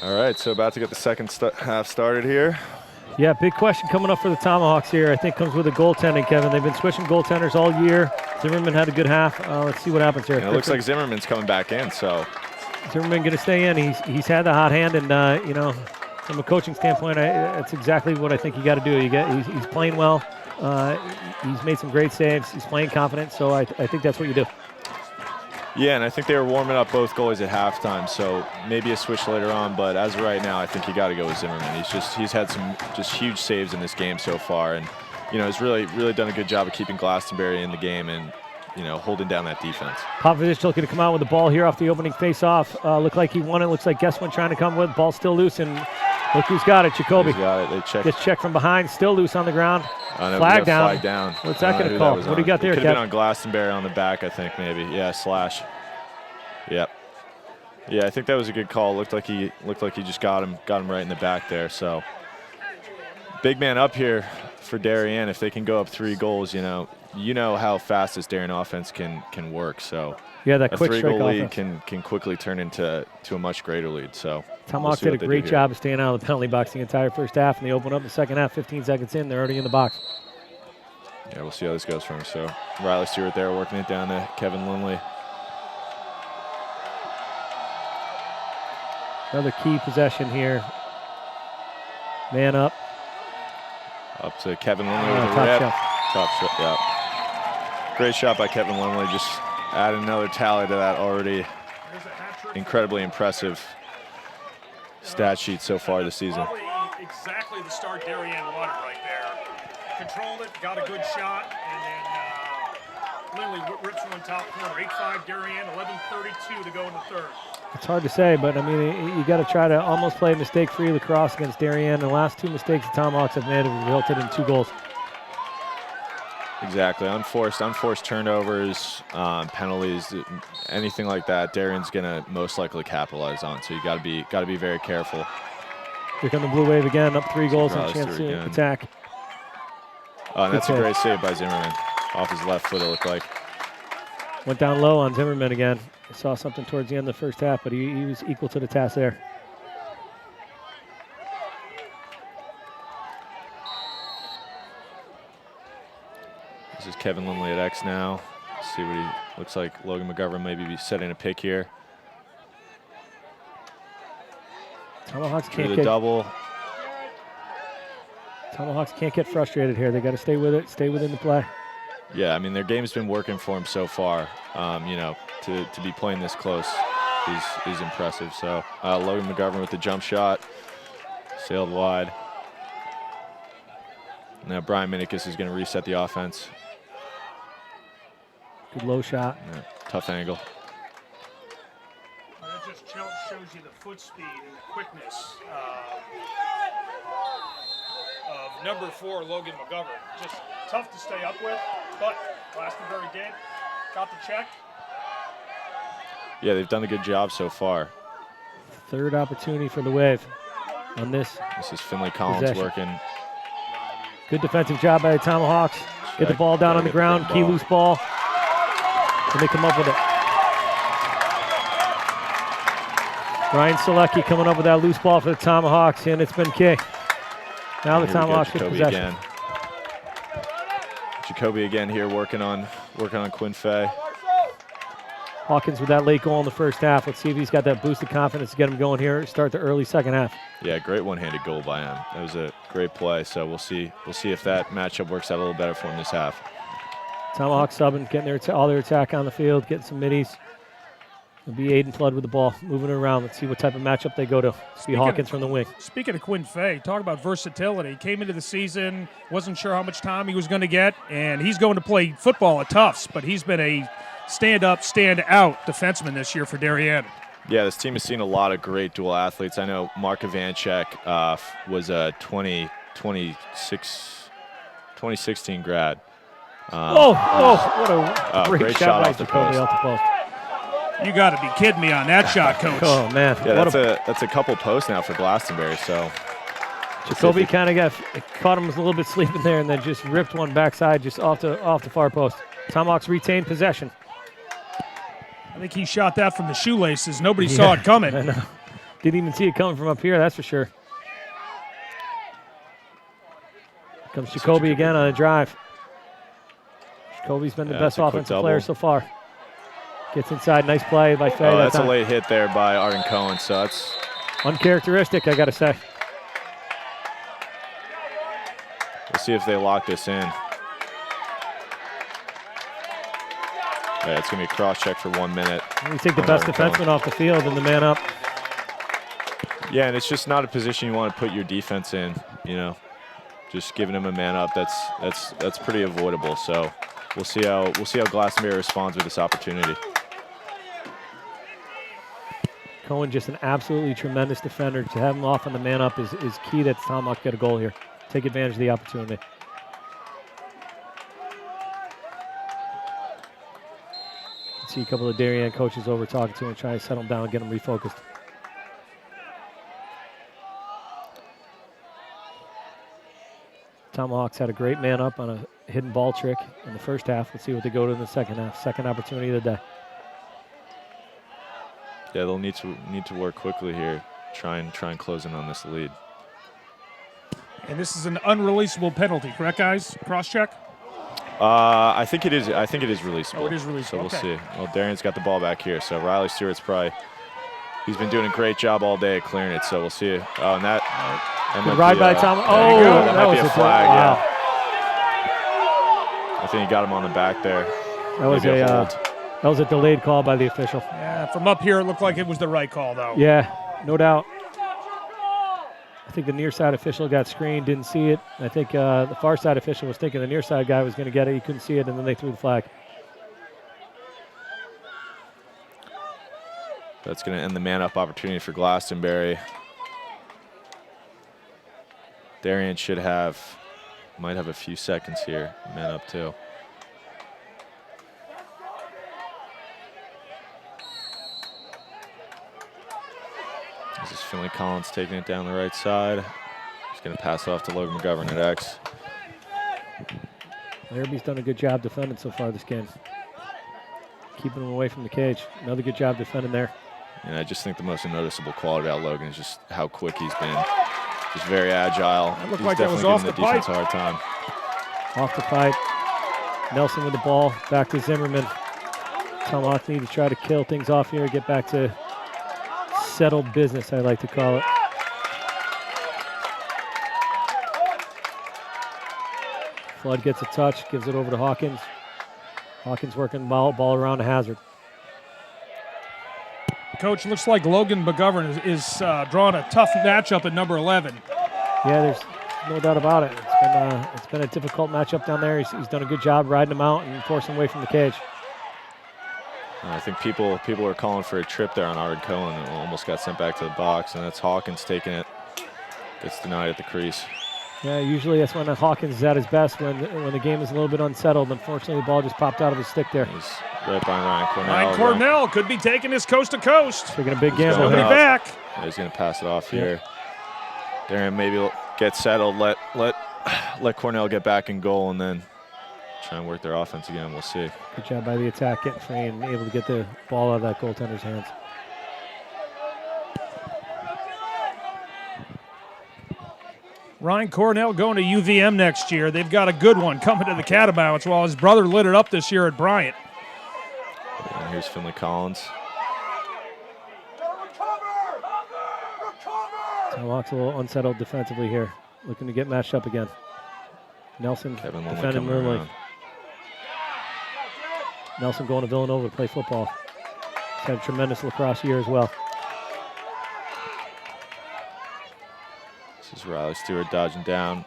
All right, so about to get the second half started here. Yeah, big question coming up for the Tomahawks here. I think comes with the goaltending, Kevin. They've been switching goaltenders all year. Zimmerman had a good half. Let's see what happens here. And it looks like Zimmerman's coming back in, so. Zimmerman going to stay in. He's had the hot hand, and from a coaching standpoint, that's exactly what I think you got to do. He's playing well. He's made some great saves. He's playing confident, so I think that's what you do. Yeah, and I think they were warming up both goalies at halftime, so maybe a switch later on. But as of right now, I think you got to go with Zimmerman. He's had some just huge saves in this game so far, and he's really done a good job of keeping Glastonbury in the game and holding down that defense. Popovich looking to come out with the ball here off the opening face-off. Looked like he won it. Looks like Guessman trying to come with. Ball still loose, and look who's got it. Jacoby. He's got it. They checked. Gets checked from behind. Still loose on the ground. Flag down. What's that going to call? What do you got there, Could have Kev? been on Glastonbury on the back, I think, maybe. Yeah, slash. Yep. Yeah, I think that was a good call. Looked like he just got him right in the back there. So big man up here for Darien. If they can go up 3 goals, you know how fast this Darien offense can work. So yeah, that a quick 3-goal lead offense can quickly turn into a much greater lead. So Tomahawks did a great job of staying out of the penalty box the entire first half, and they open up the second half. 15 seconds in, they're already in the box. Yeah, we'll see how this goes for him. So Riley Stewart there working it down to Kevin Lindley. Another key possession here. Man up. Up to Kevin Lindley with a top rip. shot. Top shot, yeah. Great shot by Kevin Lindley. Just add another tally to that already incredibly impressive stat sheet so far this season. Probably exactly the start Darien wanted right there. Controlled it, got a good shot, and then Lindley rips one top corner. 8-5 Darien, 11:32 to go in the third. It's hard to say, but I mean, you got to try to almost play mistake-free lacrosse against Darien. The last 2 mistakes the Tomahawks have made have resulted in 2 goals. Exactly, unforced turnovers, penalties, anything like that. Darien's gonna most likely capitalize on. So you got to be very careful. Here come the Blue Wave again, up 3 goals and a Riley chance Stewart to again. attack. And that's a Okay. great save by Zimmerman, off his left foot. It looked like. Went down low on Zimmerman again. I saw something towards the end of the first half, but he was equal to the task there. This is Kevin Lindley at X now. See what he looks like. Logan McGovern maybe be setting a pick here. Tomahawks Do can't the get double. Tomahawks can't get frustrated here. They got to stay with it, stay within the play. Yeah, I mean, their game's been working for him so far. You know, to be playing this close is impressive. So Logan McGovern with the jump shot, sailed wide. Now Brian Minikis is going to reset the offense. Good low shot. Yeah, tough angle. That just shows you the foot speed and the quickness of number 4, Logan McGovern. Just tough to stay up with, but Glastonbury did. Got the check. Yeah, they've done a good job so far. Third opportunity for the Wave on this. This is Finley Collins Possession. working. Good defensive job by the Tomahawks. Get the ball down on the ground, key loose ball, and they come up with it. Ryan Selecki coming up with that loose ball for the Tomahawks, and it's been key. Now the Here we go, Tomahawks get Jacoby possession. again. Jacoby again here working on Quinn Fay. Hawkins with that late goal in the first half. Let's see if he's got that boost of confidence to get him going here. Start the early second half. Yeah, great one-handed goal by him. That was a great play. So we'll see if that matchup works out a little better for him this half. Tomahawks subbing, getting all their attack on the field, getting some middies. It'll be Aiden Flood with the ball, moving it around. Let's see what type of matchup they go to. See Hawkins from the wing. Speaking of Quinn Fay, talk about versatility. Came into the season, wasn't sure how much time he was going to get, and he's going to play football at Tufts, but he's been a stand-up, stand-out defenseman this year for Darien. Yeah, this team has seen a lot of great dual athletes. I know Mark Ivanchek was a 2016 grad. What a great shot by off the Jacoby post. off the post. You got to be kidding me on that shot, Coach. Oh, man. Yeah, What that's a couple posts now for Glastonbury. So Jacoby kind of caught him a little bit sleeping there and then just ripped one backside just off the far post. Tomahawks retain possession. I think he shot that from the shoelaces. Nobody saw it coming. I know. Didn't even see it coming from up here, that's for sure. Comes Jacoby again on a drive. Jacoby's been the best that's a quick offensive player double. so far. Gets inside, nice play by Fay. oh, that that's a time. late hit there by Arden Cohen. So that's Uncharacteristic, I got to say. we'll see if they lock this in. Yeah, it's gonna be a cross check for 1 minute. We take the on best Arden Cohen. defenseman off the field and the man up. Yeah, and it's just not a position you want to put your defense in. You know, just giving him a man up. That's pretty avoidable. So we'll see how Glastonbury responds with this opportunity. Cohen just an absolutely tremendous defender. To have him off on the man up is key that Tomahawks get a goal here. Take advantage of the opportunity. See a couple of Darien coaches over talking to him, trying to settle him down and get him refocused. Tomahawks had a great man up on a hidden ball trick in the first half. Let's see what they go to in the second half. Second opportunity of the day. Yeah, they'll need to work quickly here. Try and close in on this lead. And this is an unreleasable penalty, correct, guys? Cross check? I think it is. I think it is releasable. Oh, it is releasable. So we'll Okay. see. Well, Darion's got the ball back here, so Riley Stewart's probably. He's been doing a great job all day at clearing it, so we'll see. Oh, and that Good might ride be, by Tom. there Oh, you go. that might was be a a flag. wow. Yeah. I think he got him on the back there. That was Maybe a hold. that was a delayed call by the official. Yeah, from up here, it looked like it was the right call, though. Yeah, no doubt. I think the near side official got screened, didn't see it. I think the far side official was thinking the near side guy was going to get it. He couldn't see it, and then they threw the flag. That's going to end the man-up opportunity for Glastonbury. Darion might have a few seconds here. Man up too. This is Finley Collins taking it down the right side. He's going to pass off to Logan McGovern at X. Larrabee's done a good job defending so far this game. Keeping him away from the cage. Another good job defending there. And I just think the most noticeable quality about Logan is just how quick he's been. Just very agile. That looked He's like that definitely was off giving the defense pipe. a hard time. Off the pipe. Nelson with the ball. Back to Zimmerman. Tomahawk need to try to kill things off here. Get back to settled business, I like to call it. Flood gets a touch. Gives it over to Hawkins. Hawkins working the ball around to Hazard. Coach, looks like Logan McGovern is drawing a tough matchup at number 11. Yeah, there's no doubt about it. It's been a difficult matchup down there. He's done a good job riding him out and forcing him away from the cage. I think people are calling for a trip there on Ard Cohen and almost got sent back to the box, and that's Hawkins taking it. Gets denied at the crease. Yeah, usually that's when Hawkins is at his best, when the game is a little bit unsettled. Unfortunately, the ball just popped out of his stick there. He's right by Ryan Cornell. Ryan Cornell could be taking this coast to coast. Taking a big He's gamble going Nobody here. up. back. Yeah, he's going to pass it off here. Darion maybe get settled, let Cornell get back in goal, and then try and work their offense again. We'll see. Good job by the attack, getting free and able to get the ball out of that goaltender's hands. Ryan Cornell going to UVM next year. They've got a good one coming to the Catamounts while his brother lit it up this year at Bryant. And here's Finley Collins. Tomahawk's a little unsettled defensively here, looking to get matched up again. Nelson Kevin Lindley defending coming Moonlight. around. Nelson going to Villanova to play football. He's had a tremendous lacrosse year as well. This is Riley Stewart dodging down.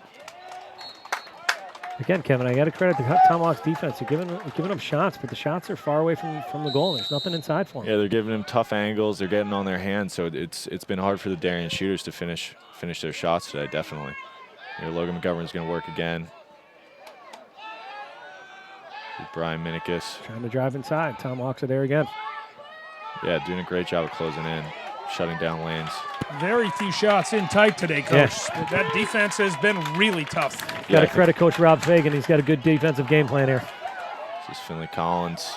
Again, Kevin, I got to credit the Tomahawks defense. They're giving up shots, but the shots are far away from the goal. There's nothing inside for them. Yeah, they're giving him tough angles. They're getting on their hands, so it's been hard for the Darien shooters to finish their shots today, definitely. Here, Logan McGovern's going to work again. Brian Minikis. Trying to drive inside. Tomahawks are there again. Yeah, doing a great job of closing in, shutting down lanes. Very few shots in tight today, Coach. That defense has been really tough. Got to credit Coach Rob Fagan. He's got a good defensive game plan here. This is Finley Collins.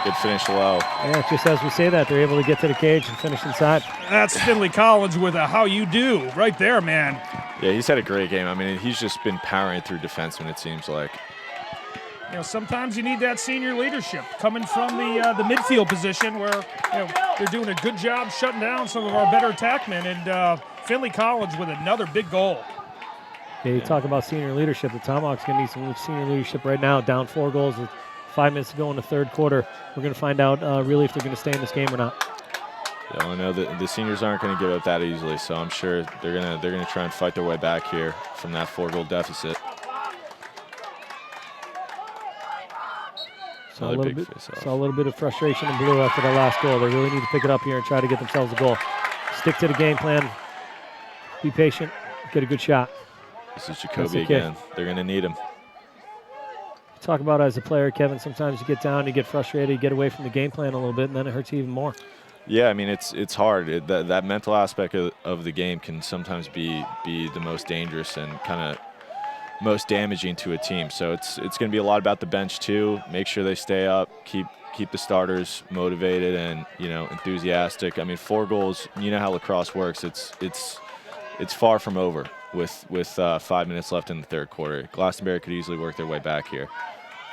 Good finish low. Yeah, just as we say that, they're able to get to the cage and finish inside. That's Finley Collins with a how you do right there, man. Yeah, he's had a great game. I mean, he's just been powering through defensemen, it seems like. You know, sometimes you need that senior leadership coming from the midfield position where they're doing a good job shutting down some of our better attackmen. And Finley Collins with another big goal. Yeah, you talk about senior leadership. The Tomahawks going to need some senior leadership right now. Down 4 goals with 5 minutes to go in the third quarter. We're going to find out really if they're going to stay in this game or not. Yeah, I know that the seniors aren't going to give up that easily, so I'm sure they're gonna try and fight their way back here from that 4-goal deficit. Saw a little bit of frustration in blue after that last goal. They really need to pick it up here and try to get themselves a goal. Stick to the game plan. Be patient. Get a good shot. This is Jacoby again. They're going to need him. Talk about as a player, Kevin, sometimes you get down, you get frustrated, you get away from the game plan a little bit, and then it hurts you even more. Yeah, I mean, it's hard. That mental aspect of the game can sometimes be the most dangerous and kind of most damaging to a team. So it's going to be a lot about the bench too. Make sure they stay up, keep the starters motivated and enthusiastic. I mean, 4 goals. You know how lacrosse works. It's far from over. with 5 minutes left in the third quarter. Glastonbury could easily work their way back here.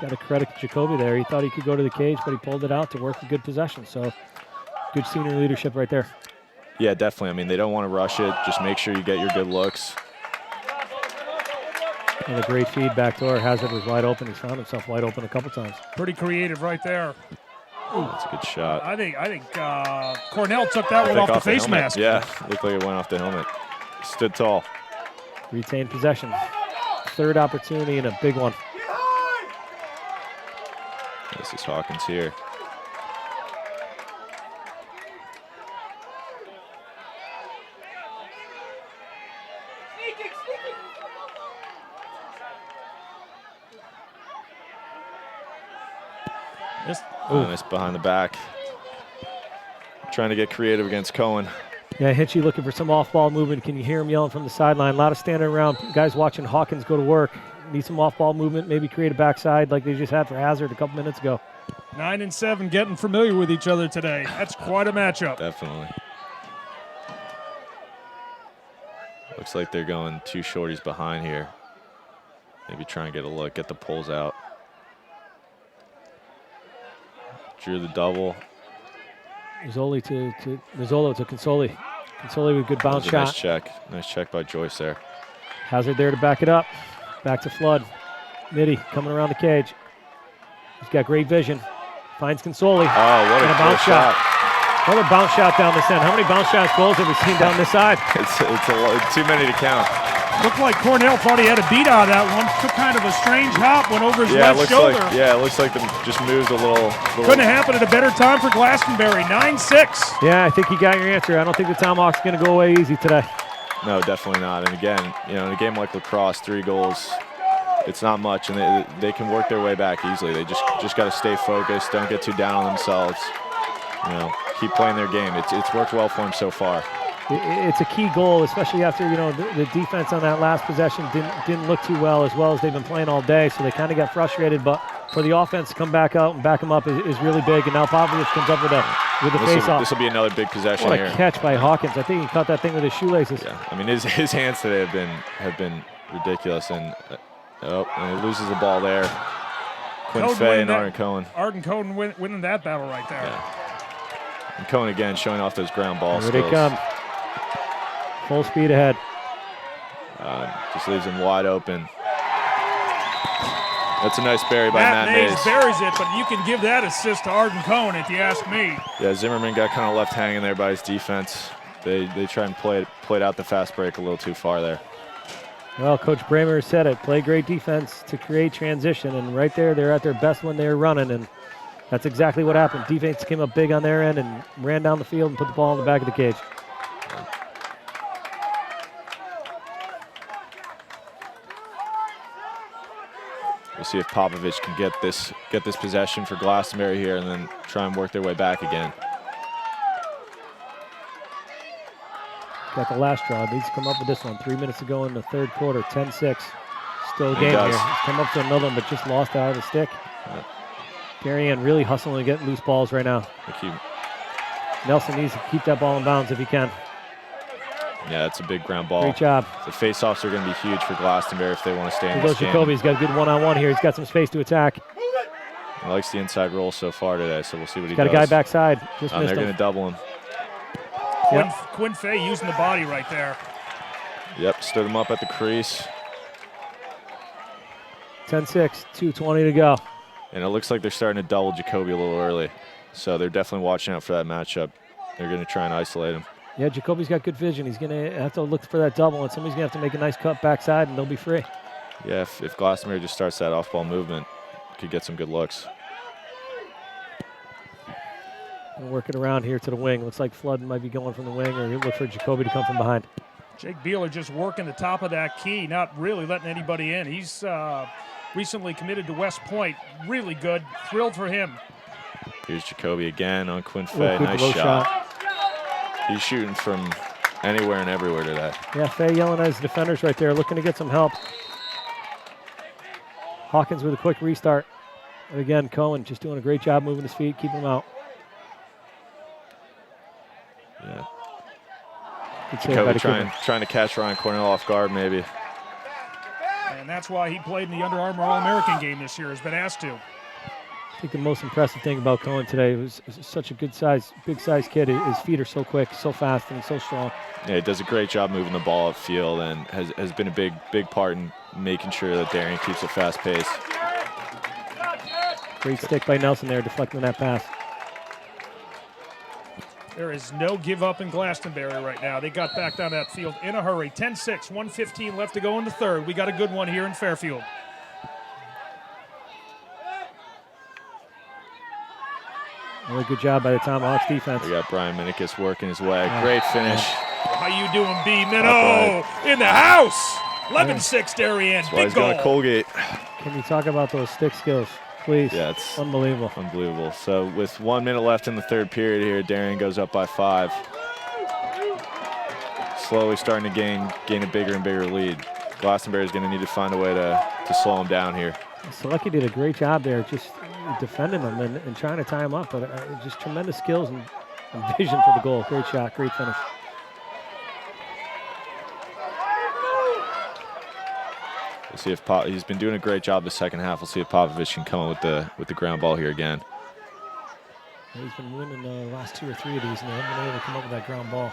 Got to credit Jacoby there. He thought he could go to the cage, but he pulled it out to work a good possession. So good senior leadership right there. Yeah, definitely. I mean, they don't want to rush it. Just make sure you get your good looks. And a great feed back door. Hazard was wide open. He's found himself wide open a couple times. Pretty creative right there. That's a good shot. I think Cornell took that one off the face helmet. mask. Yeah, looked like it went off the helmet. Stood tall. Retained possession. Third opportunity and a big one. This is Hawkins here. Nice behind the back. Trying to get creative against Cohen. Yeah, Hitchy looking for some off-ball movement. Can you hear him yelling from the sideline? A lot of standing around. Guys watching Hawkins go to work. Need some off-ball movement, maybe create a backside like they just had for Hazard a couple minutes ago. 9 and 7 getting familiar with each other today. That's quite a matchup. Definitely. Looks like they're going 2 shorties behind here. Maybe try and get a look, get the pulls out. Drew the double. Mazzoli to Mazzolo to Consoli. Consoli with a good bounce shot. Nice check. Nice check by Joyce there. Hazard there to back it up. Back to Flood. Mitty coming around the cage. He's got great vision. Finds Consoli. Oh, what a bounce shot. Another bounce shot down this end. How many bounce shots goals have we seen down this side? It's too many to count. Looked like Cornell thought he had a beat out of that one. Took kind of a strange hop, went over his left shoulder. It looks like them just moved a little. Couldn't have happened at a better time for Glastonbury. 9-6. Yeah, I think you got your answer. I don't think the Tomahawks going to go away easy today. No, definitely not. And again, in a game like Lacrosse, 3 goals, it's not much, and they can work their way back easily. They just got to stay focused. Don't get too down on themselves. Keep playing their game. It's worked well for them so far. It's a key goal, especially after the defense on that last possession didn't look too well as they've been playing all day. So they kind of got frustrated. But for the offense to come back out and back them up is really big. And now Popovich comes up with a face-off. This will be another big possession what here. What a catch by Hawkins! I think he caught that thing with his shoelaces. Yeah, I mean his hands today have been ridiculous, and he loses the ball there. Quinn Fay and Arden Cohen. Arden Cohen winning that battle right there. Yeah. And Cohen again showing off those ground ball skills. Here they come. Full speed ahead. Just leaves him wide open. That's a nice bury by Matt Mays. Buries it, but you can give that assist to Arden Cohen if you ask me. Yeah, Zimmerman got kind of left hanging there by his defense. They try and played out the fast break a little too far there. Well, Coach Bramer said it. Play great defense to create transition, and right there, they're at their best when they're running, and that's exactly what happened. Defense came up big on their end and ran down the field and put the ball in the back of the cage. We'll see if Popovich can get this possession for Glastonbury here and then try and work their way back again. Got the last draw. Needs to come up with this one. 3 minutes to go in the third quarter. 10-6. Still a game here. He's come up to another one, but just lost out of the stick. Yeah. Darion really hustling to get loose balls right now. Nelson needs to keep that ball in bounds if he can. Yeah, it's a big ground ball. Great job. The face-offs are going to be huge for Glastonbury if they want to stay in this game. Jacoby. He's got a good one-on-one here. He's got some space to attack. He likes the inside roll so far today, so we'll see what he does. Got a guy backside. Just missed they're going to double him. Quinn Fay using the body right there. Yep, stood him up at the crease. 10-6, 2:20 to go. And it looks like they're starting to double Jacoby a little early. So they're definitely watching out for that matchup. They're going to try and isolate him. Yeah, Jacoby's got good vision. He's going to have to look for that double, and somebody's going to have to make a nice cut backside, and they'll be free. Yeah, if Glastonbury just starts that off-ball movement, could get some good looks. And work it around here to the wing. Looks like Flood might be going from the wing, or he'll look for Jacoby to come from behind. Jake Beeler just working the top of that key, not really letting anybody in. He's recently committed to West Point. Really good. Thrilled for him. Here's Jacoby again on Quinn Fay. Nice shot. He's shooting from anywhere and everywhere today. Yeah, Fay yelling at his defenders right there, looking to get some help. Hawkins with a quick restart. And again, Cohen just doing a great job moving his feet, keeping him out. Yeah. Good save by Jacoby the keeper. trying to catch Ryan Cornell off guard, maybe. And that's why he played in the Under Armour All-American game this year, has been asked to. I think the most impressive thing about Cohen today was such a big size kid. His feet are so quick, so fast, and so strong. Yeah, he does a great job moving the ball upfield and has been a big part in making sure that Darien keeps a fast pace. Great stick by Nelson there, deflecting that pass. There is no give up in Glastonbury right now. They got back down that field in a hurry. 10-6, 1:15 left to go in the third. We got a good one here in Fairfield. Really good job by the Tomahawks defense. We got Brian Minikis working his way. Great finish. How you doing, B? Minnow in the house. 11-6, Darien. That's why he's Big got goal. a Colgate. Can you talk about those stick skills, please? Yeah, it's unbelievable. Unbelievable. So with 1 minute left in the third period here, Darien goes up by 5. Slowly starting to gain a bigger and bigger lead. Glastonbury is going to need to find a way to slow him down here. Selecki did a great job there, just defending them and trying to tie him up, but just tremendous skills and vision for the goal. Great shot, great finish. We'll see if he's been doing a great job the second half. We'll see if Popovich can come up with the ground ball here again. He's been winning the last 2 or 3 of these, and they haven't been able to come up with that ground ball.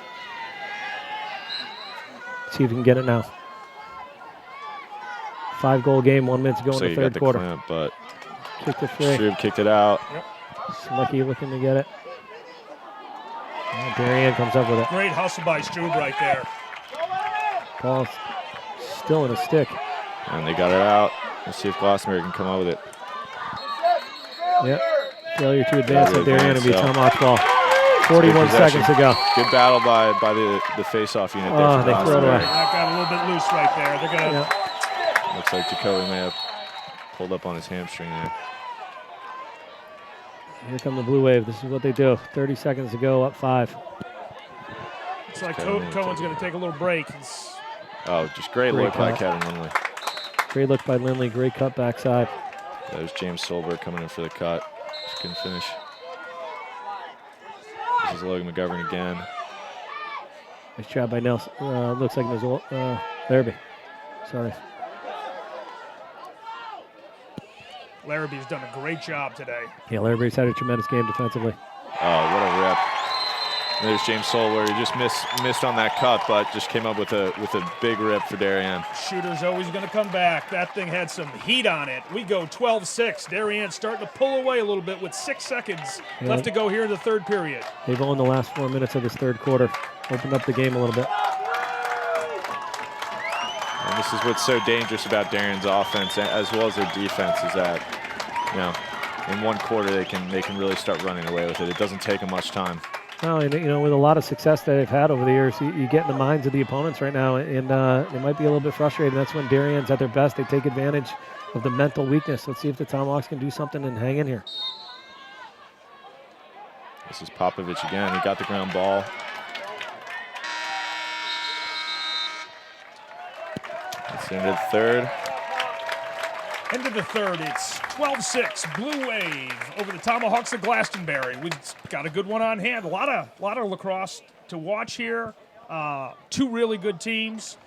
See if we can get it now. 5-goal game, 1 minute to go in the third quarter. Clamp, but kicked it free. Strube kicked it out. Yep. Selecki looking to get it. Darien comes up with it. Great hustle by Strube right there. Ball still in a stick. And they got it out. Let's see if Glastonbury can come out with it. Yep. Failure to advance at Darien and be so. Tomahawks ball. 41 seconds to go. Good battle by the face-off unit there. Oh, for they throw it away. That got a little bit loose right there. They're gonna. Yep. Looks like Jacoby may have pulled up on his hamstring there. Here come the Blue Wave. This is what they do. 30 seconds to go, up 5. It's like Cohen's going to take a little break. Oh, just great look by Kevin Lindley. Great look by Lindley. Great cut backside. That was James Solberg coming in for the cut. Just couldn't finish. This is Logan McGovern again. Nice job by Nelson. Looks like Larrabee. Sorry. Larrabee's done a great job today. Yeah, Larrabee's had a tremendous game defensively. Oh, what a rip. There's James Solberg. He just missed on that cut, but just came up with a big rip for Darien. Shooter's always going to come back. That thing had some heat on it. We go 12-6. Darien starting to pull away a little bit with 6 seconds left to go here in the third period. They've owned the last 4 minutes of this third quarter. Opened up the game a little bit. And this is what's so dangerous about Darien's offense as well as their defense is that, in one quarter they can really start running away with it. It doesn't take them much time. Well, and with a lot of success that they've had over the years, you get in the minds of the opponents right now, and they might be a little bit frustrated. That's when Darien's at their best. They take advantage of the mental weakness. Let's see if the Tomahawks can do something and hang in here. This is Popovich again. He got the ground ball. It's into the third. Into the third, it's 12-6, Blue Wave over the Tomahawks of Glastonbury. We've got a good one on hand. A lot of lacrosse to watch here. 2 really good teams.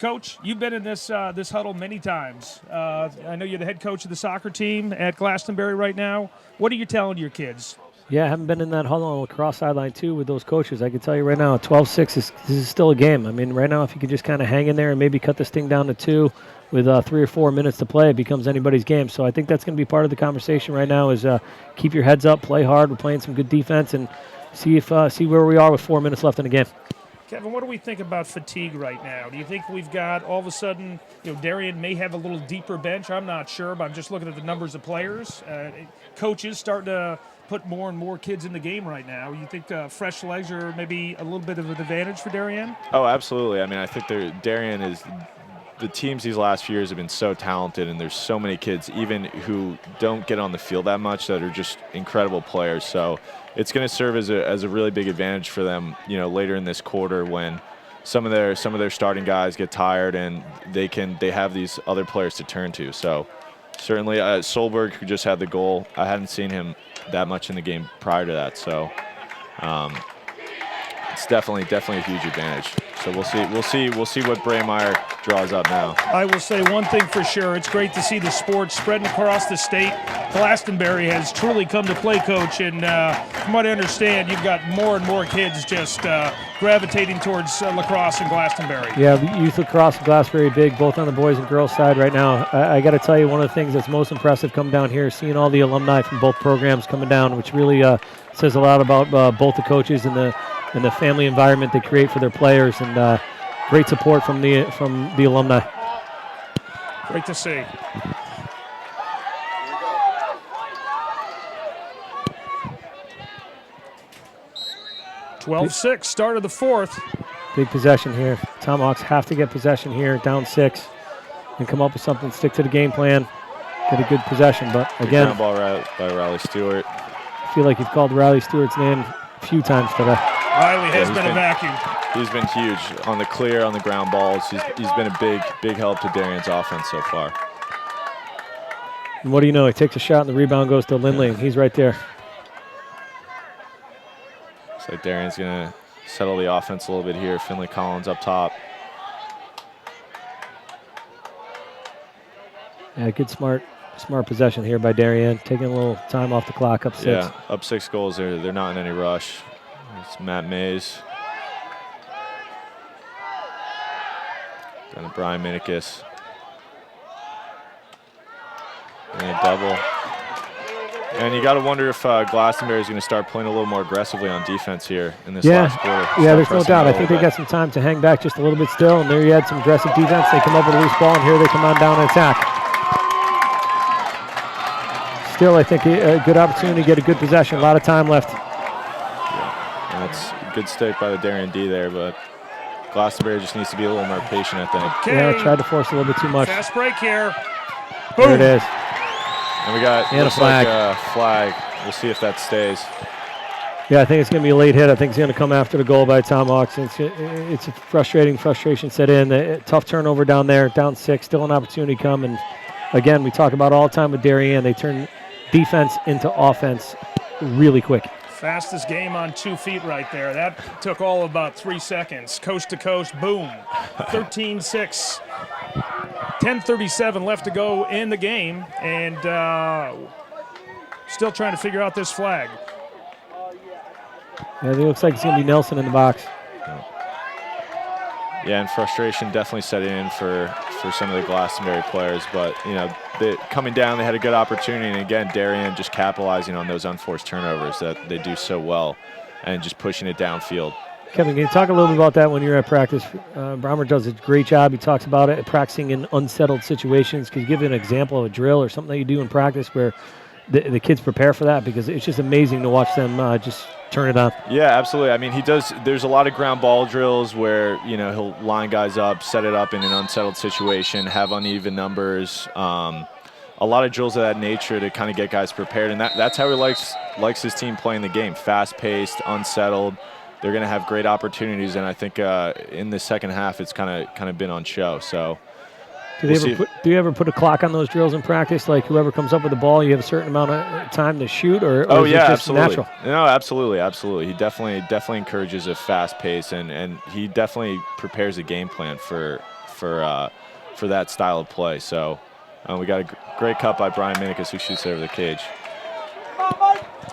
Coach, you've been in this huddle many times. I know you're the head coach of the soccer team at Glastonbury right now. What are you telling your kids? Yeah, I haven't been in that huddle on lacrosse sideline too with those coaches. I can tell you right now, 12-6 this is still a game. I mean, right now, if you could just kind of hang in there and maybe cut this thing down to 2 with 3 or 4 minutes to play, it becomes anybody's game. So I think that's going to be part of the conversation right now is keep your heads up, play hard. We're playing some good defense and see where we are with 4 minutes left in the game. Kevin, what do we think about fatigue right now? Do you think we've got all of a sudden, Darien may have a little deeper bench? I'm not sure, but I'm just looking at the numbers of players. Coaches starting to put more and more kids in the game right now. You think fresh legs are maybe a little bit of an advantage for Darien? Oh, absolutely. I mean, I think Darien is the teams these last few years have been so talented, and there's so many kids, even who don't get on the field that much, that are just incredible players. So it's going to serve as a really big advantage for them, later in this quarter when some of their starting guys get tired and they have these other players to turn to. So certainly Solberg, who just had the goal, I hadn't seen him that much in the game prior to that. So it's definitely a huge advantage. So we'll see what Braymeyer draws up now. I will say one thing for sure. It's great to see the sport spreading across the state. Glastonbury has truly come to play, Coach, and from what I understand, you've got more and more kids just gravitating towards lacrosse in Glastonbury. Yeah, youth lacrosse and Glastonbury big, both on the boys and girls side right now. I got to tell you, one of the things that's most impressive coming down here is seeing all the alumni from both programs coming down, which really says a lot about both the coaches and the family environment they create for their players, and great support from the alumni. Great to see. (12-6), start of the fourth. Big possession here. Tomahawks have to get possession here, down 6, and come up with something, stick to the game plan, get a good possession. But again, ground ball route by Riley Stewart. I feel like you've called Riley Stewart's name a few times today. Riley has been a vacuum. He's been huge on the clear, on the ground balls. He's been a big help to Darion's offense so far. And what do you know? He takes a shot and the rebound goes to Lindley, and he's right there. Looks like Darion's going to settle the offense a little bit here. Finley Collins up top. Yeah, good smart possession here by Darien, taking a little time off the clock, up 6. Yeah, up 6 goals. They're not in any rush. It's Matt Mays. Down to Brian Minikis. And a double. And you got to wonder if Glastonbury is going to start playing a little more aggressively on defense here in this last quarter. Yeah, there's no doubt. I think they got some time to hang back just a little bit still, and there you had some aggressive defense. They come up with a loose ball, and here they come on down and attack. Still, I think a good opportunity to get a good possession. A lot of time left. Yeah, and that's a good stick by the Darien D there, but Glastonbury just needs to be a little more patient, I think. Okay. Yeah, tried to force a little bit too much. Fast break here. Boom. There it is. And we got a flag. Like a flag. We'll see if that stays. Yeah, I think it's going to be a late hit. I think it's going to come after the goal by Tomahawks. It's a frustration set in. A tough turnover down there, down 6, still an opportunity come. And again, we talk about all the time with Darien. They turn defense into offense really quick. Fastest game on 2 feet right there. That took all of about 3 seconds. Coast to coast, boom. 13-6. 10:37 left to go in the game, and still trying to figure out this flag. Yeah, it looks like it's going to be Nelson in the box. Yeah, and frustration definitely set in for some of the Glastonbury players. But, you know, coming down, they had a good opportunity. And, again, Darien just capitalizing on those unforced turnovers that they do so well and just pushing it downfield. Kevin, can you talk a little bit about that when you're at practice? Brahmer does a great job. He talks about it, practicing in unsettled situations. Could you give an example of a drill or something that you do in practice where the kids prepare for that? Because it's just amazing to watch them just turn it on. Yeah, absolutely. I mean, he does. There's a lot of ground ball drills where, you know, he'll line guys up, set it up in an unsettled situation, have uneven numbers. A lot of drills of that nature to kind of get guys prepared, and that's how he likes his team playing the game. Fast-paced, unsettled. They're going to have great opportunities, and I think in the second half it's kind of been on show. So, do you ever put a clock on those drills in practice? Like whoever comes up with the ball, you have a certain amount of time to shoot, or is it just absolutely. natural? No, absolutely. He definitely encourages a fast pace, and he definitely prepares a game plan for that style of play. So, we got a great cut by Brian Minikis, who shoots over the cage.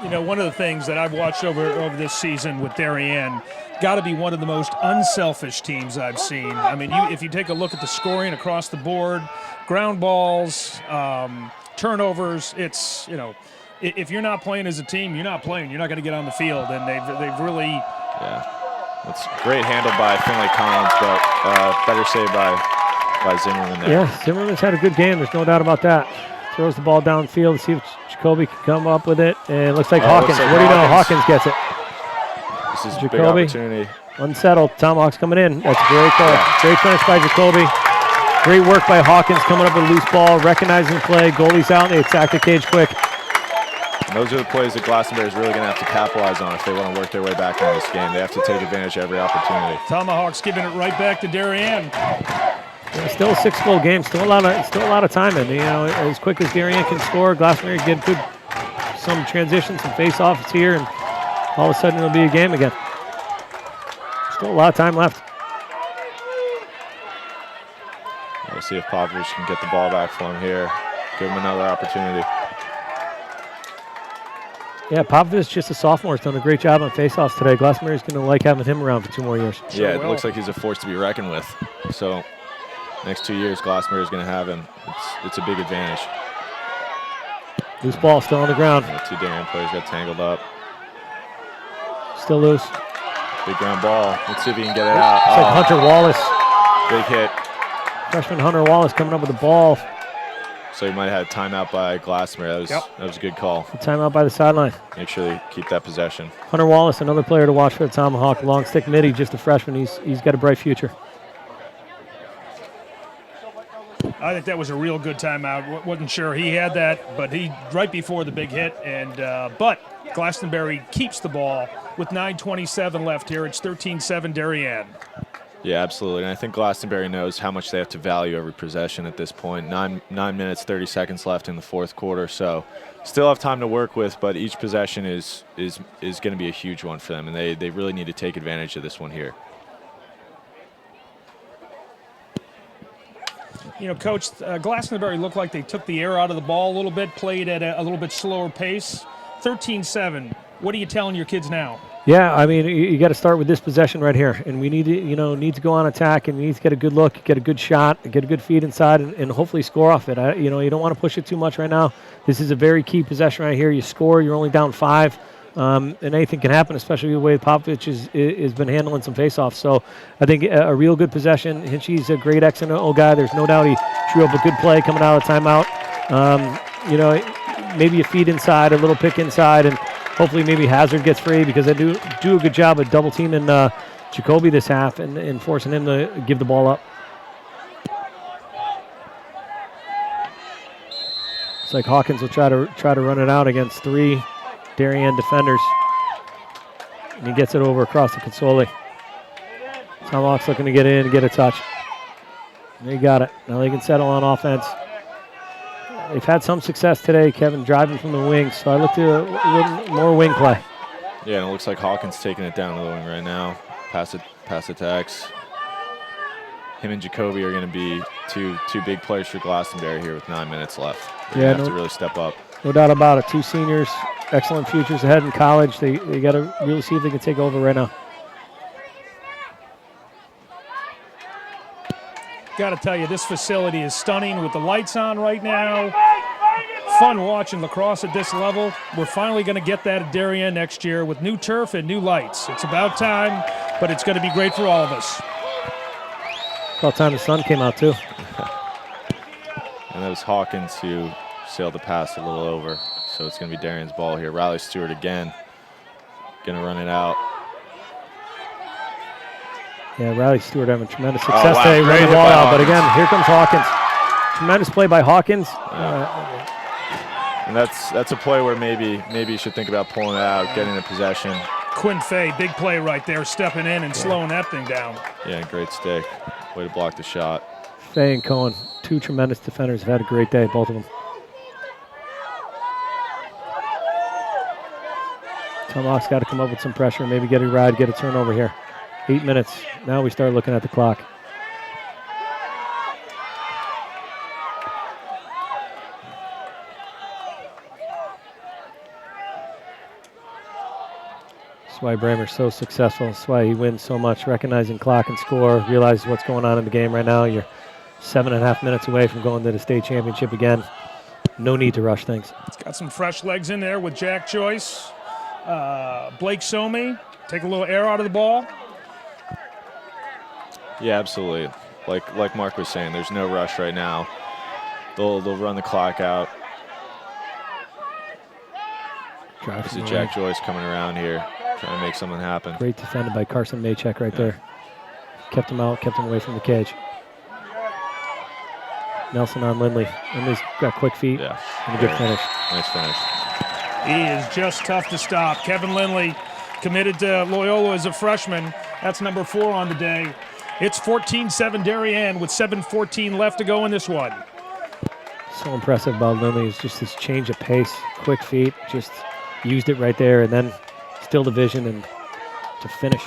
You know, one of the things that I've watched over this season with Darien, got to be one of the most unselfish teams I've seen. I mean, if you take a look at the scoring across the board, ground balls, turnovers, it's, you know, if you're not playing as a team, you're not playing. You're not going to get on the field, and they've really. Yeah, that's great handle by Finley Collins, but better saved by Zimmerman there. Yeah, Zimmerman's had a good game. There's no doubt about that. Throws the ball downfield to see if Jacoby can come up with it. And it looks like Hawkins. What do you know? Hawkins gets it. This is Jacoby, a big opportunity. Unsettled. Tomahawks coming in. That's a great call. Great finish by Jacoby. Great work by Hawkins coming up with a loose ball, recognizing the play. Goalie's out. They attack the cage quick. And those are the plays that Glastonbury is really going to have to capitalize on if they want to work their way back into this game. They have to take advantage of every opportunity. Tomahawks giving it right back to Darien. Yeah, still a 6-goal game. Still a lot of time in. You know, as quick as Darien can score, Glastonbury get some transitions, some face-offs here, and all of a sudden it'll be a game again. Still a lot of time left. We'll see if Popovich can get the ball back for him here. Give him another opportunity. Yeah, Popovich, just a sophomore, has done a great job on faceoffs today. Glastonbury's going to like having him around for 2 more years. Yeah, it looks like he's a force to be reckoned with. So next 2 years, Glastonbury's going to have him. It's a big advantage. Loose ball still on the ground. The 2 Darion players got tangled up. Still loose. Big ground ball. Let's see if he can get it out. It's like Hunter Wallace. Big hit. Freshman Hunter Wallace coming up with the ball. So he might have had a timeout by Glastonbury. That was a good call. The timeout by the sideline. Make sure they keep that possession. Hunter Wallace, another player to watch for the Tomahawk. Long stick midi, just a freshman. He's got a bright future. I think that was a real good timeout. Wasn't sure he had that, but he right before the big hit. And but Glastonbury keeps the ball with 9:27 left here. It's 13-7 Darien. Yeah, absolutely. And I think Glastonbury knows how much they have to value every possession at this point. 9 minutes, 30 seconds left in the fourth quarter. So still have time to work with, but each possession is going to be a huge one for them, and they really need to take advantage of this one here. You know, Coach, Glastonbury looked like they took the air out of the ball a little bit, played at a little bit slower pace. 13-7. What are you telling your kids now? Yeah, I mean, you got to start with this possession right here, and we need to, need to go on attack, and we need to get a good look, get a good shot, get a good feed inside, and hopefully score off it. You don't want to push it too much right now. This is a very key possession right here. You score, you're only down 5, and anything can happen, especially the way Popovich has been handling some faceoffs. So I think a real good possession. Hinchy's a great X and O guy. There's no doubt he drew up a good play coming out of the timeout. Maybe a feed inside, a little pick inside, and hopefully maybe Hazard gets free, because they do a good job of double teaming Jacoby this half and forcing him to give the ball up. It's like Hawkins will try to run it out against 3 Darien defenders. And he gets it over across the console. Tomahawk's looking to get in and get a touch. They got it. Now they can settle on offense. They've had some success today, Kevin, driving from the wing, so I look to a little more wing play. Yeah, and it looks like Hawkins taking it down to the wing right now. Pass attacks. Him and Jacoby are going to be two big players for Glastonbury here with 9 minutes left. They have to really step up. No doubt about it. 2 seniors, excellent futures ahead in college. They got to really see if they can take over right now. Got to tell you, this facility is stunning with the lights on right now. Fun watching lacrosse at this level. We're finally going to get that at Darien next year with new turf and new lights. It's about time, but it's going to be great for all of us. About time the sun came out, too. And that was Hawkins who sailed the pass a little over. So it's going to be Darion's ball here. Riley Stewart again. Going to run it out. Yeah, Riley Stewart having tremendous success wow. today Great running the hit ball by out. But Hawkins. again, here comes Hawkins. Tremendous play by Hawkins. And that's a play where maybe you should think about pulling it out, getting the possession. Quinn Fay, big play right there, stepping in and slowing that thing down. Yeah, great stick. Way to block the shot. Fay and Cohen, 2 tremendous defenders, have had a great day, both of them. Tomahawk's got to come up with some pressure, maybe get a ride, get a turnover here. 8 minutes. Now we start looking at the clock. That's why Bramer's so successful. That's why he wins so much, recognizing clock and score, realizes what's going on in the game right now. You're 7.5 minutes away from going to the state championship again. No need to rush things. Got some fresh legs in there with Jack Joyce. Blake Somey, take a little air out of the ball. Yeah, absolutely. Like Mark was saying, there's no rush right now. They'll run the clock out. This is Jack Joyce coming around here, trying to make something happen. Great defended by Carson Maychek right there. Kept him out, kept him away from the cage. Nelson on Lindley. Lindley's got quick feet and a good finish. Nice finish. He is just tough to stop. Kevin Lindley, committed to Loyola as a freshman. That's number 4 on the day. It's 14-7 Darien with 7:14 left to go in this one. So impressive about Lindley is just this change of pace, quick feet, just used it right there, and then still the vision and to finish.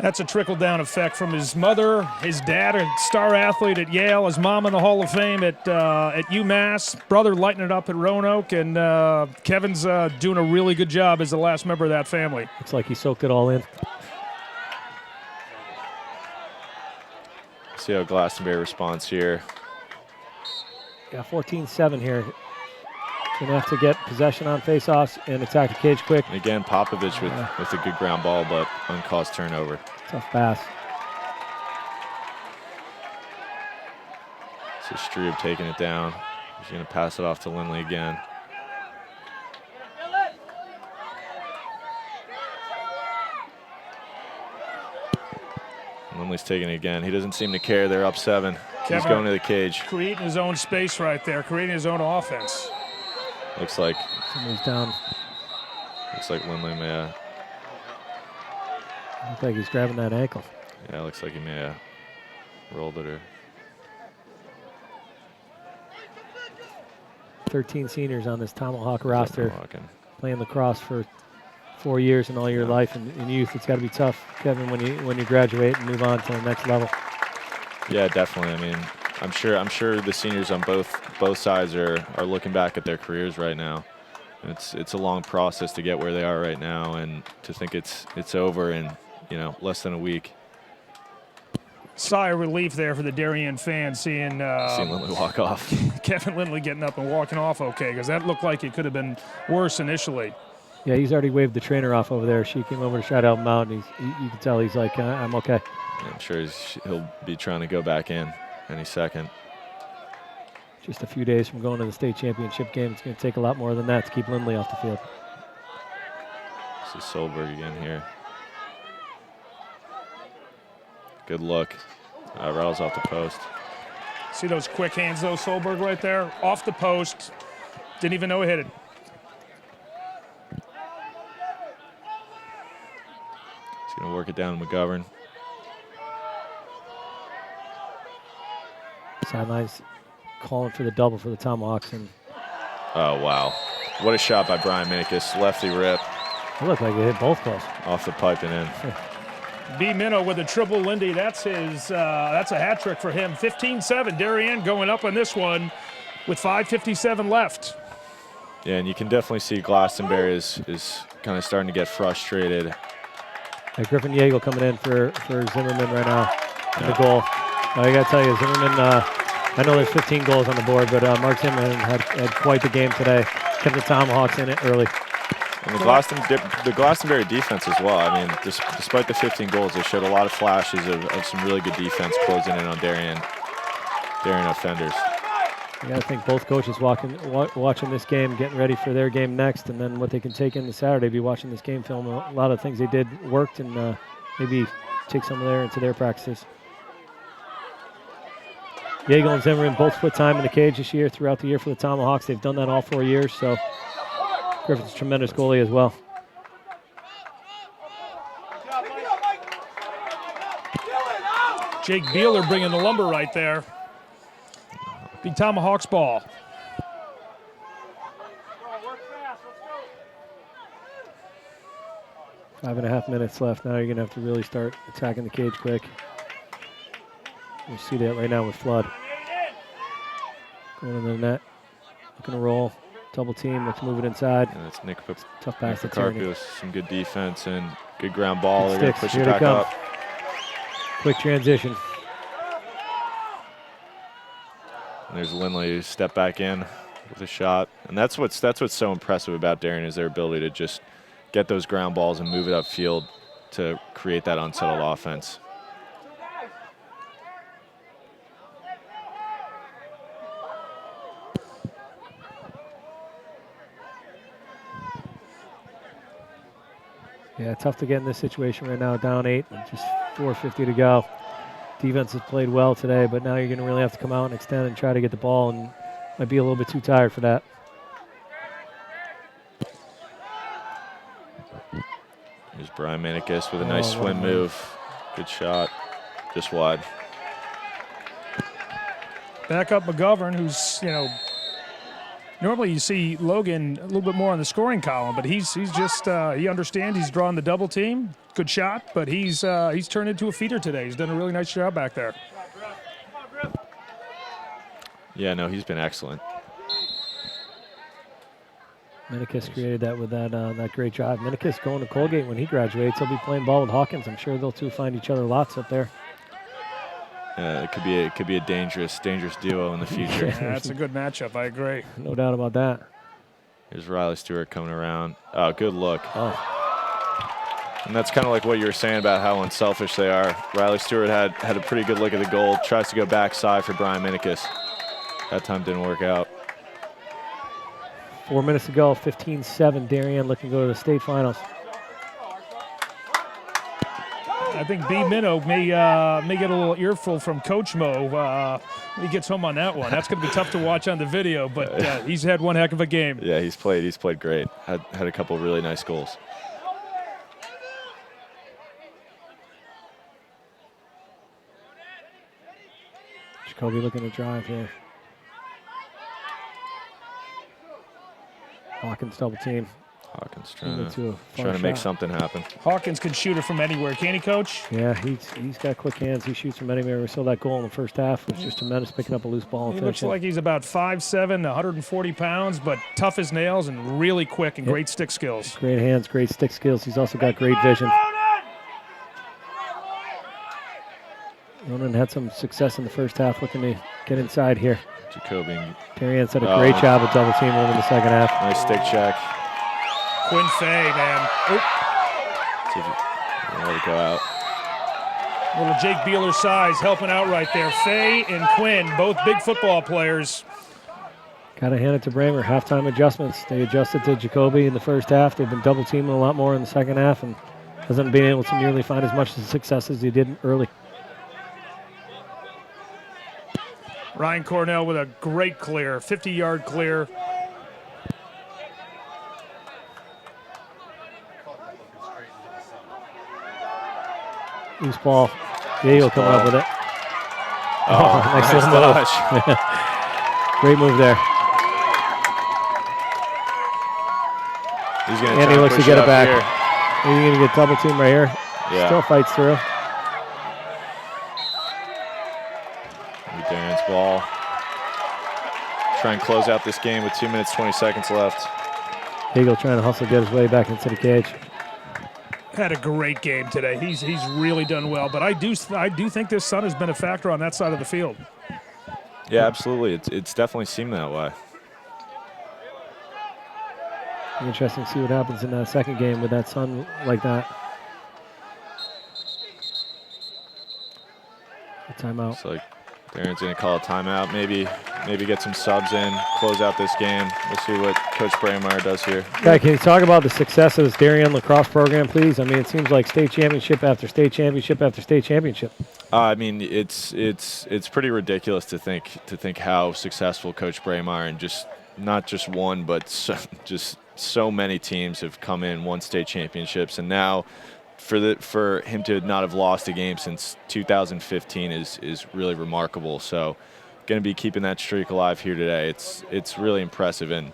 That's a trickle-down effect from his mother, his dad, a star athlete at Yale, his mom in the Hall of Fame at UMass, brother lighting it up at Roanoke, and Kevin's doing a really good job as the last member of that family. Looks like he soaked it all in. See how Glastonbury responds here. Yeah, 14-7 here. Gonna have to get possession on faceoffs and attack the cage quick. And again, Popovich with a good ground ball, but uncaused turnover. Tough pass. So Strebe taking it down. He's going to pass it off to Lindley again. Lindley's taking it again. He doesn't seem to care. They're up 7. He's going to the cage. Creating his own space right there, creating his own offense. Looks like somebody's down. Looks like Lindley may have. Looks like he's grabbing that ankle. Yeah, looks like he may have rolled it or. 13 seniors on this Tomahawk roster. Playing lacrosse for 4 years and all your life in youth. It's got to be tough, Kevin, when you graduate and move on to the next level. Yeah, definitely. I mean, I'm sure the seniors on both sides are looking back at their careers right now. It's a long process to get where they are right now, and to think it's over in less than a week. Sigh of relief there for the Darien fans seeing Lindley walk off. Kevin Lindley getting up and walking off okay, because that looked like it could have been worse initially. Yeah, he's already waved the trainer off over there. She came over to try to help him out, and you can tell he's like, I'm okay. Yeah, I'm sure he'll be trying to go back in any second. Just a few days from going to the state championship game. It's going to take a lot more than that to keep Lindley off the field. This is Solberg again here. Good look. Rattles off the post. See those quick hands, though, Solberg right there? Off the post. Didn't even know he hit it. He's going to work it down to McGovern. Sidelines calling for the double for the Tomahawks. And oh, wow. What a shot by Brian Minikis. Lefty rip. It looked like it hit both goals. Off the pipe and in. B. Minnow with a triple Lindy. That's a hat trick for him. 15-7. Darien going up on this one with 5:57 left. Yeah, and you can definitely see Glastonbury is kind of starting to get frustrated. Griffin Yeagle coming in for Zimmerman right now in the goal. I got to tell you, Zimmerman, I know there's 15 goals on the board, but Mark Zimmerman had quite the game today. Kept the Tomahawks in it early. And the Glastonbury defense as well. I mean, despite the 15 goals, they showed a lot of flashes of some really good defense closing in on Darien offenders. I got to think both coaches watching this game, getting ready for their game next, and then what they can take into Saturday, be watching this game film. A lot of things they did worked, and maybe take some of there into their practices. Yeagle and Zimmerman both split time in the cage this year, throughout the year for the Tomahawks. They've done that all 4 years, so Griffin's a tremendous goalie as well. Jake Beeler bringing the lumber right there. Big Tomahawks ball. Five and a half minutes left. Now you're going to have to really start attacking the cage quick. You see that right now with Flood. Going into the net. Looking to roll. Double team. Let's move it inside. And that's Nick tough pass to Karkus. Some good defense and good ground ball. They're going to push Here it back up. Quick transition. And there's Lindley step back in with a shot. And that's what's so impressive about Darien is their ability to just get those ground balls and move it upfield to create that unsettled offense. Yeah, tough to get in this situation right now, down 8, and just 4:50 to go. Defense has played well today, but now you're going to really have to come out and extend and try to get the ball, and might be a little bit too tired for that. Here's Brian Minikis with a nice swim move. Good shot, just wide. Back up McGovern, who's, Normally you see Logan a little bit more on the scoring column, but he's just he understands. He's drawing the double team. Good shot, but he's turned into a feeder today. He's done a really nice job back there. Yeah, no, he's been excellent. Minikis created that with that great drive. Minikis going to Colgate when he graduates. He'll be playing ball with Hawkins. I'm sure they'll two find each other lots up there. It could be a dangerous duo in the future. Yeah, that's a good matchup. I agree. No doubt about that. Here's Riley Stewart coming around. Oh, good look. Oh. And that's kind of like what you were saying about how unselfish they are. Riley Stewart had a pretty good look at the goal. Tries to go backside for Brian Minikis. That time didn't work out. 4 minutes to go, 15-7. Darien looking to go to the state finals. I think B. Minnow may get a little earful from Coach Mo when he gets home on that one. That's going to be tough to watch on the video, but he's had one heck of a game. Yeah, he's played great. Had a couple of really nice goals. Jacoby looking to drive here. Hawkins double team. Hawkins trying to make something happen. Hawkins can shoot it from anywhere, can he, Coach? Yeah, he's got quick hands. He shoots from anywhere. We saw that goal in the first half. It was just tremendous, picking up a loose ball and He looks finishing. like he's about 5'7", 140 pounds, but tough as nails and really quick and great stick skills. Great hands, great stick skills. He's also got great vision. Ronan had some success in the first half looking to get inside here. Jacoby. Darian's did a great job of double teaming him in the second half. Nice stick check. Quinn Fay, man. See if you let it go out. Little Jake Beeler size helping out right there. Fay and Quinn, both big football players. Got to hand it to Bramer. Halftime adjustments. They adjusted to Jacoby in the first half. They've been double teaming a lot more in the second half and hasn't been able to nearly find as much success as he did early. Ryan Cornell with a great clear, 50-yard clear. Loose ball. Diego coming up with it. Oh, nice little move. Great move there. He's gonna and he looks to get it back. Here. He's going to get double team right here. Yeah. Still fights through. Darren's ball. Try and close out this game with 2 minutes, 20 seconds left. Diego trying to hustle, get his way back into the cage. Had a great game today. He's really done well, but I do think this sun has been a factor on that side of the field. Yeah, absolutely. It's definitely seemed that way. Interesting to see what happens in that second game with that sun like that. A timeout. It's like Darren's going to call a timeout, maybe get some subs in, close out this game. We'll see what Coach Braemar does here. Yeah, can you talk about the success of this Darien lacrosse program, please? I mean, it seems like state championship after state championship after state championship. I mean, it's pretty ridiculous to think how successful Coach Braemar and just not just one, but so many teams have come in, won state championships, and now for him to not have lost a game since 2015 is really remarkable. So, going to be keeping that streak alive here today. It's really impressive, and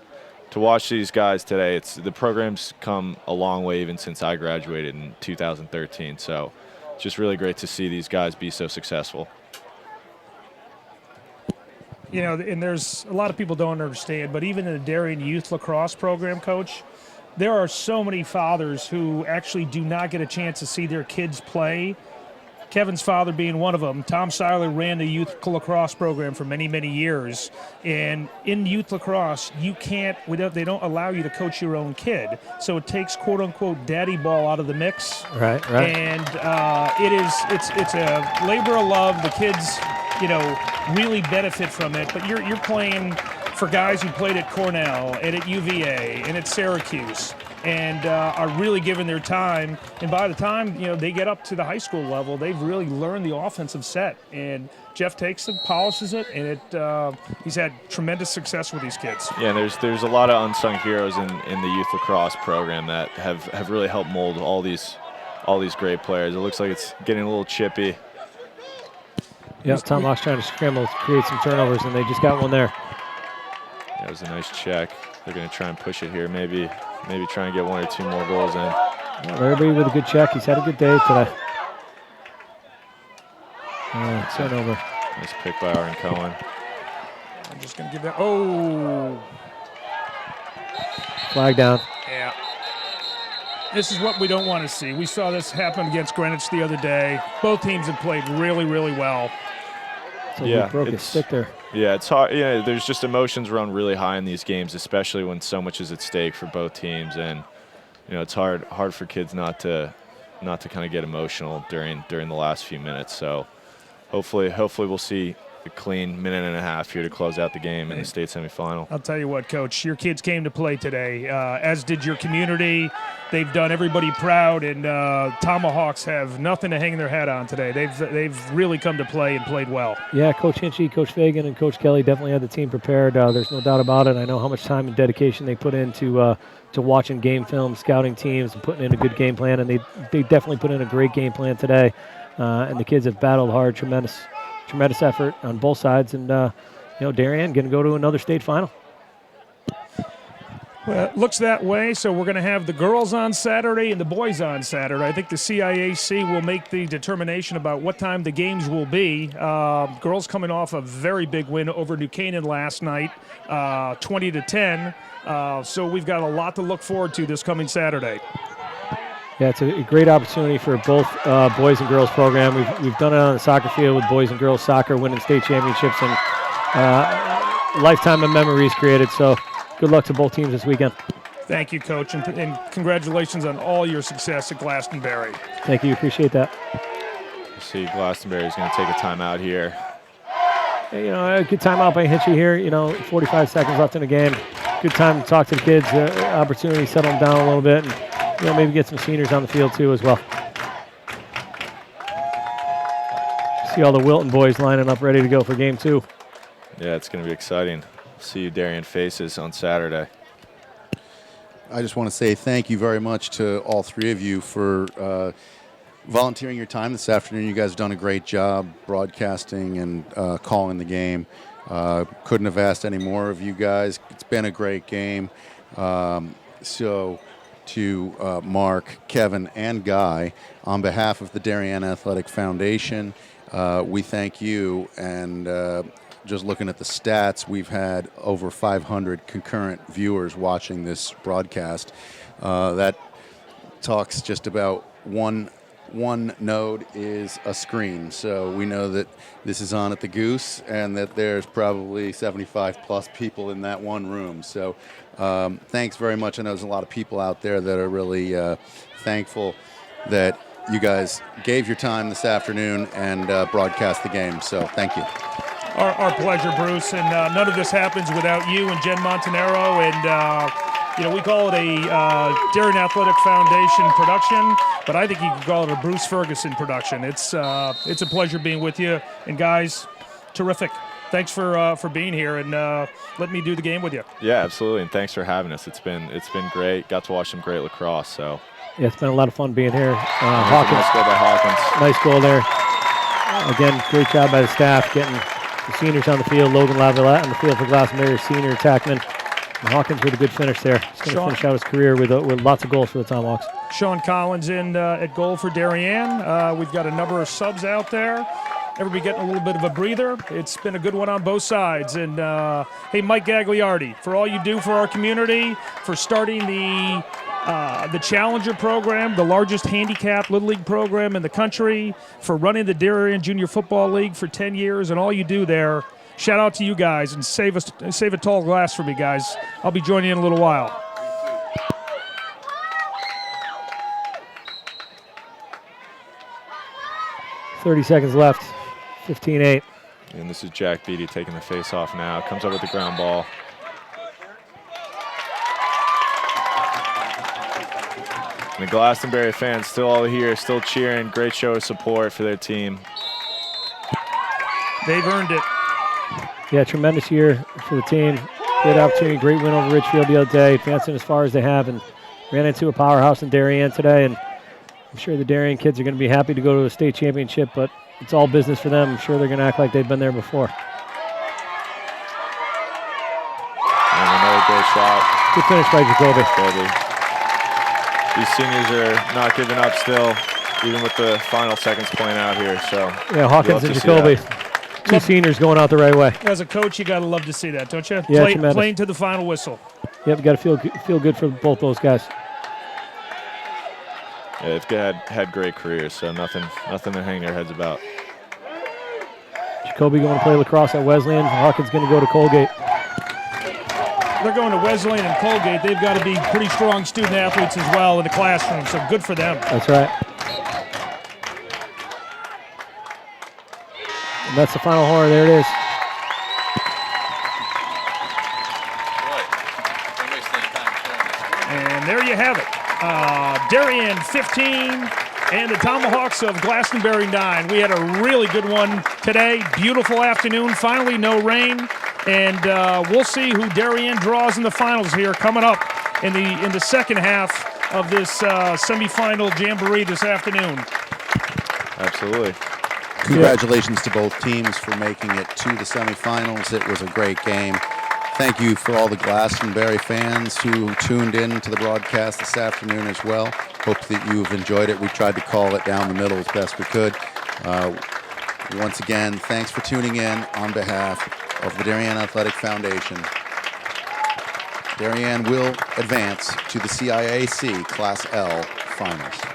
to watch these guys today, the program's come a long way even since I graduated in 2013. So, it's just really great to see these guys be so successful. You know, and there's a lot of people don't understand, but even in the Darien Youth Lacrosse program, Coach, there are so many fathers who actually do not get a chance to see their kids play. Kevin's father being one of them. Tom Seiler ran the youth lacrosse program for many, many years. And in youth lacrosse, they don't allow you to coach your own kid. So it takes quote unquote daddy ball out of the mix. Right. And it's a labor of love. The kids, really benefit from it. But you're playing for guys who played at Cornell and at UVA and at Syracuse and are really giving their time. And by the time, they get up to the high school level, they've really learned the offensive set. And Jeff takes it, polishes it, and he's had tremendous success with these kids. Yeah, there's a lot of unsung heroes in the youth lacrosse program that have really helped mold all these great players. It looks like it's getting a little chippy. Yeah, Tom Locke's trying to scramble to create some turnovers, and they just got one there. That was a nice check. They're going to try and push it here. Maybe try and get 1 or 2 more goals in. Well, everybody with a good check. He's had a good day today. Turnover. Nice pick by Arden Cohen. I'm just going to give that. Oh. Flag down. Yeah. This is what we don't want to see. We saw this happen against Greenwich the other day. Both teams have played really, really well. So he broke his stick there. Yeah, it's hard. Yeah, there's just emotions run really high in these games, especially when so much is at stake for both teams, and it's hard for kids not to kind of get emotional during the last few minutes. So hopefully we'll see a clean minute and a half here to close out the game in the state semifinal. I'll tell you what, Coach, your kids came to play today, as did your community. They've done everybody proud, and Tomahawks have nothing to hang their hat on today. They've really come to play and played well. Yeah, Coach Hinchy, Coach Fagan, and Coach Kelly definitely had the team prepared. There's no doubt about it. I know how much time and dedication they put into to watching game film, scouting teams, and putting in a good game plan, and they definitely put in a great game plan today. And the kids have battled hard, tremendous effort on both sides, and Darien going to go to another state final. Well, it looks that way. So we're going to have the girls on Saturday and the boys on Saturday. I think the CIAC will make the determination about what time the games will be. Girls coming off a very big win over New Canaan last night, 20-10. So we've got a lot to look forward to this coming Saturday. Yeah, it's a great opportunity for both boys and girls program. We've done it on the soccer field with boys and girls soccer, winning state championships, and lifetime of memories created. So good luck to both teams this weekend. Thank you, Coach, and congratulations on all your success at Glastonbury. Thank you, appreciate that. You see Glastonbury is going to take a timeout here. A good timeout by Hinchy here. 45 seconds left in the game. Good time to talk to the kids, opportunity to settle them down a little bit, and maybe get some seniors on the field too as well. See all the Wilton boys lining up ready to go for game 2. Yeah, it's going to be exciting. See you Darien faces on Saturday. I just want to say thank you very much to all 3 of you for volunteering your time this afternoon. You guys have done a great job broadcasting and calling the game. Couldn't have asked any more of you guys. It's been a great game. So to Mark, Kevin, and Guy, on behalf of the Darien Athletic Foundation, we thank you. And just looking at the stats, we've had over 500 concurrent viewers watching this broadcast. That talks just about one node is a screen. So we know that this is on at the Goose and that there's probably 75 plus people in that one room. So thanks very much. I know there's a lot of people out there that are really thankful that you guys gave your time this afternoon and broadcast the game. So thank you. Our pleasure, Bruce. And none of this happens without you and Jen Montanaro. And, we call it a Darien Athletic Foundation production, but I think you could call it a Bruce Ferguson production. It's a pleasure being with you. And, guys, terrific. Thanks for being here and let me do the game with you. Yeah, absolutely. And thanks for having us. It's been great. Got to watch some great lacrosse. So yeah, it's been a lot of fun being here. Hawkins. Nice goal by Hawkins. Nice goal there. Again, great job by the staff getting the seniors on the field. Logan Lavalette on the field for Glastonbury, senior attackman. And Hawkins with a good finish there. He's going to finish out his career with lots of goals for the Tomahawks. Sean Collins in at goal for Darien. We've got a number of subs out there. Everybody getting a little bit of a breather. It's been a good one on both sides. And, hey, Mike Gagliardi, for all you do for our community, for starting the Challenger program, the largest handicapped Little League program in the country, for running the Darien Junior Football League for 10 years, and all you do there. Shout out to you guys, and save a tall glass for me, guys. I'll be joining you in a little while. .30 seconds left, 15-8. And this is Jack Beatty taking the face-off now. Comes up with the ground ball. And the Glastonbury fans still all here, still cheering. Great show of support for their team. They've earned it. Yeah, tremendous year for the team. Great opportunity, great win over Richfield the other day, advancing as far as they have, and ran into a powerhouse in Darien today. And I'm sure the Darien kids are going to be happy to go to a state championship, but it's all business for them. I'm sure they're going to act like they've been there before. shot. Good finish by Jacoby. These seniors are not giving up still, even with the final seconds playing out here. So yeah, Hawkins and Jacoby, two seniors going out the right way. As a coach, you got to love to see that, don't you? Yeah, tremendous. Playing to the final whistle. Yep, got to feel good for both those guys. Yeah, they've had great careers, so nothing to hang their heads about. Jacoby going to play lacrosse at Wesleyan. Hawkins going to go to Colgate. They're going to Wesleyan and Colgate. They've got to be pretty strong student athletes as well in the classroom, so good for them. That's right. And that's the final horn. There it is. And there you have it. Darien 15 and the Tomahawks of Glastonbury 9. We had a really good one today. Beautiful afternoon. Finally, no rain. And we'll see who Darien draws in the finals here coming up in the second half of this semifinal jamboree this afternoon. Absolutely. Congratulations to both teams for making it to the semifinals. It was a great game. Thank you for all the Glastonbury fans who tuned in to the broadcast this afternoon as well. Hope that you've enjoyed it. We tried to call it down the middle as best we could. Once again, thanks for tuning in on behalf of the Darien Athletic Foundation. Darien will advance to the CIAC Class L Finals.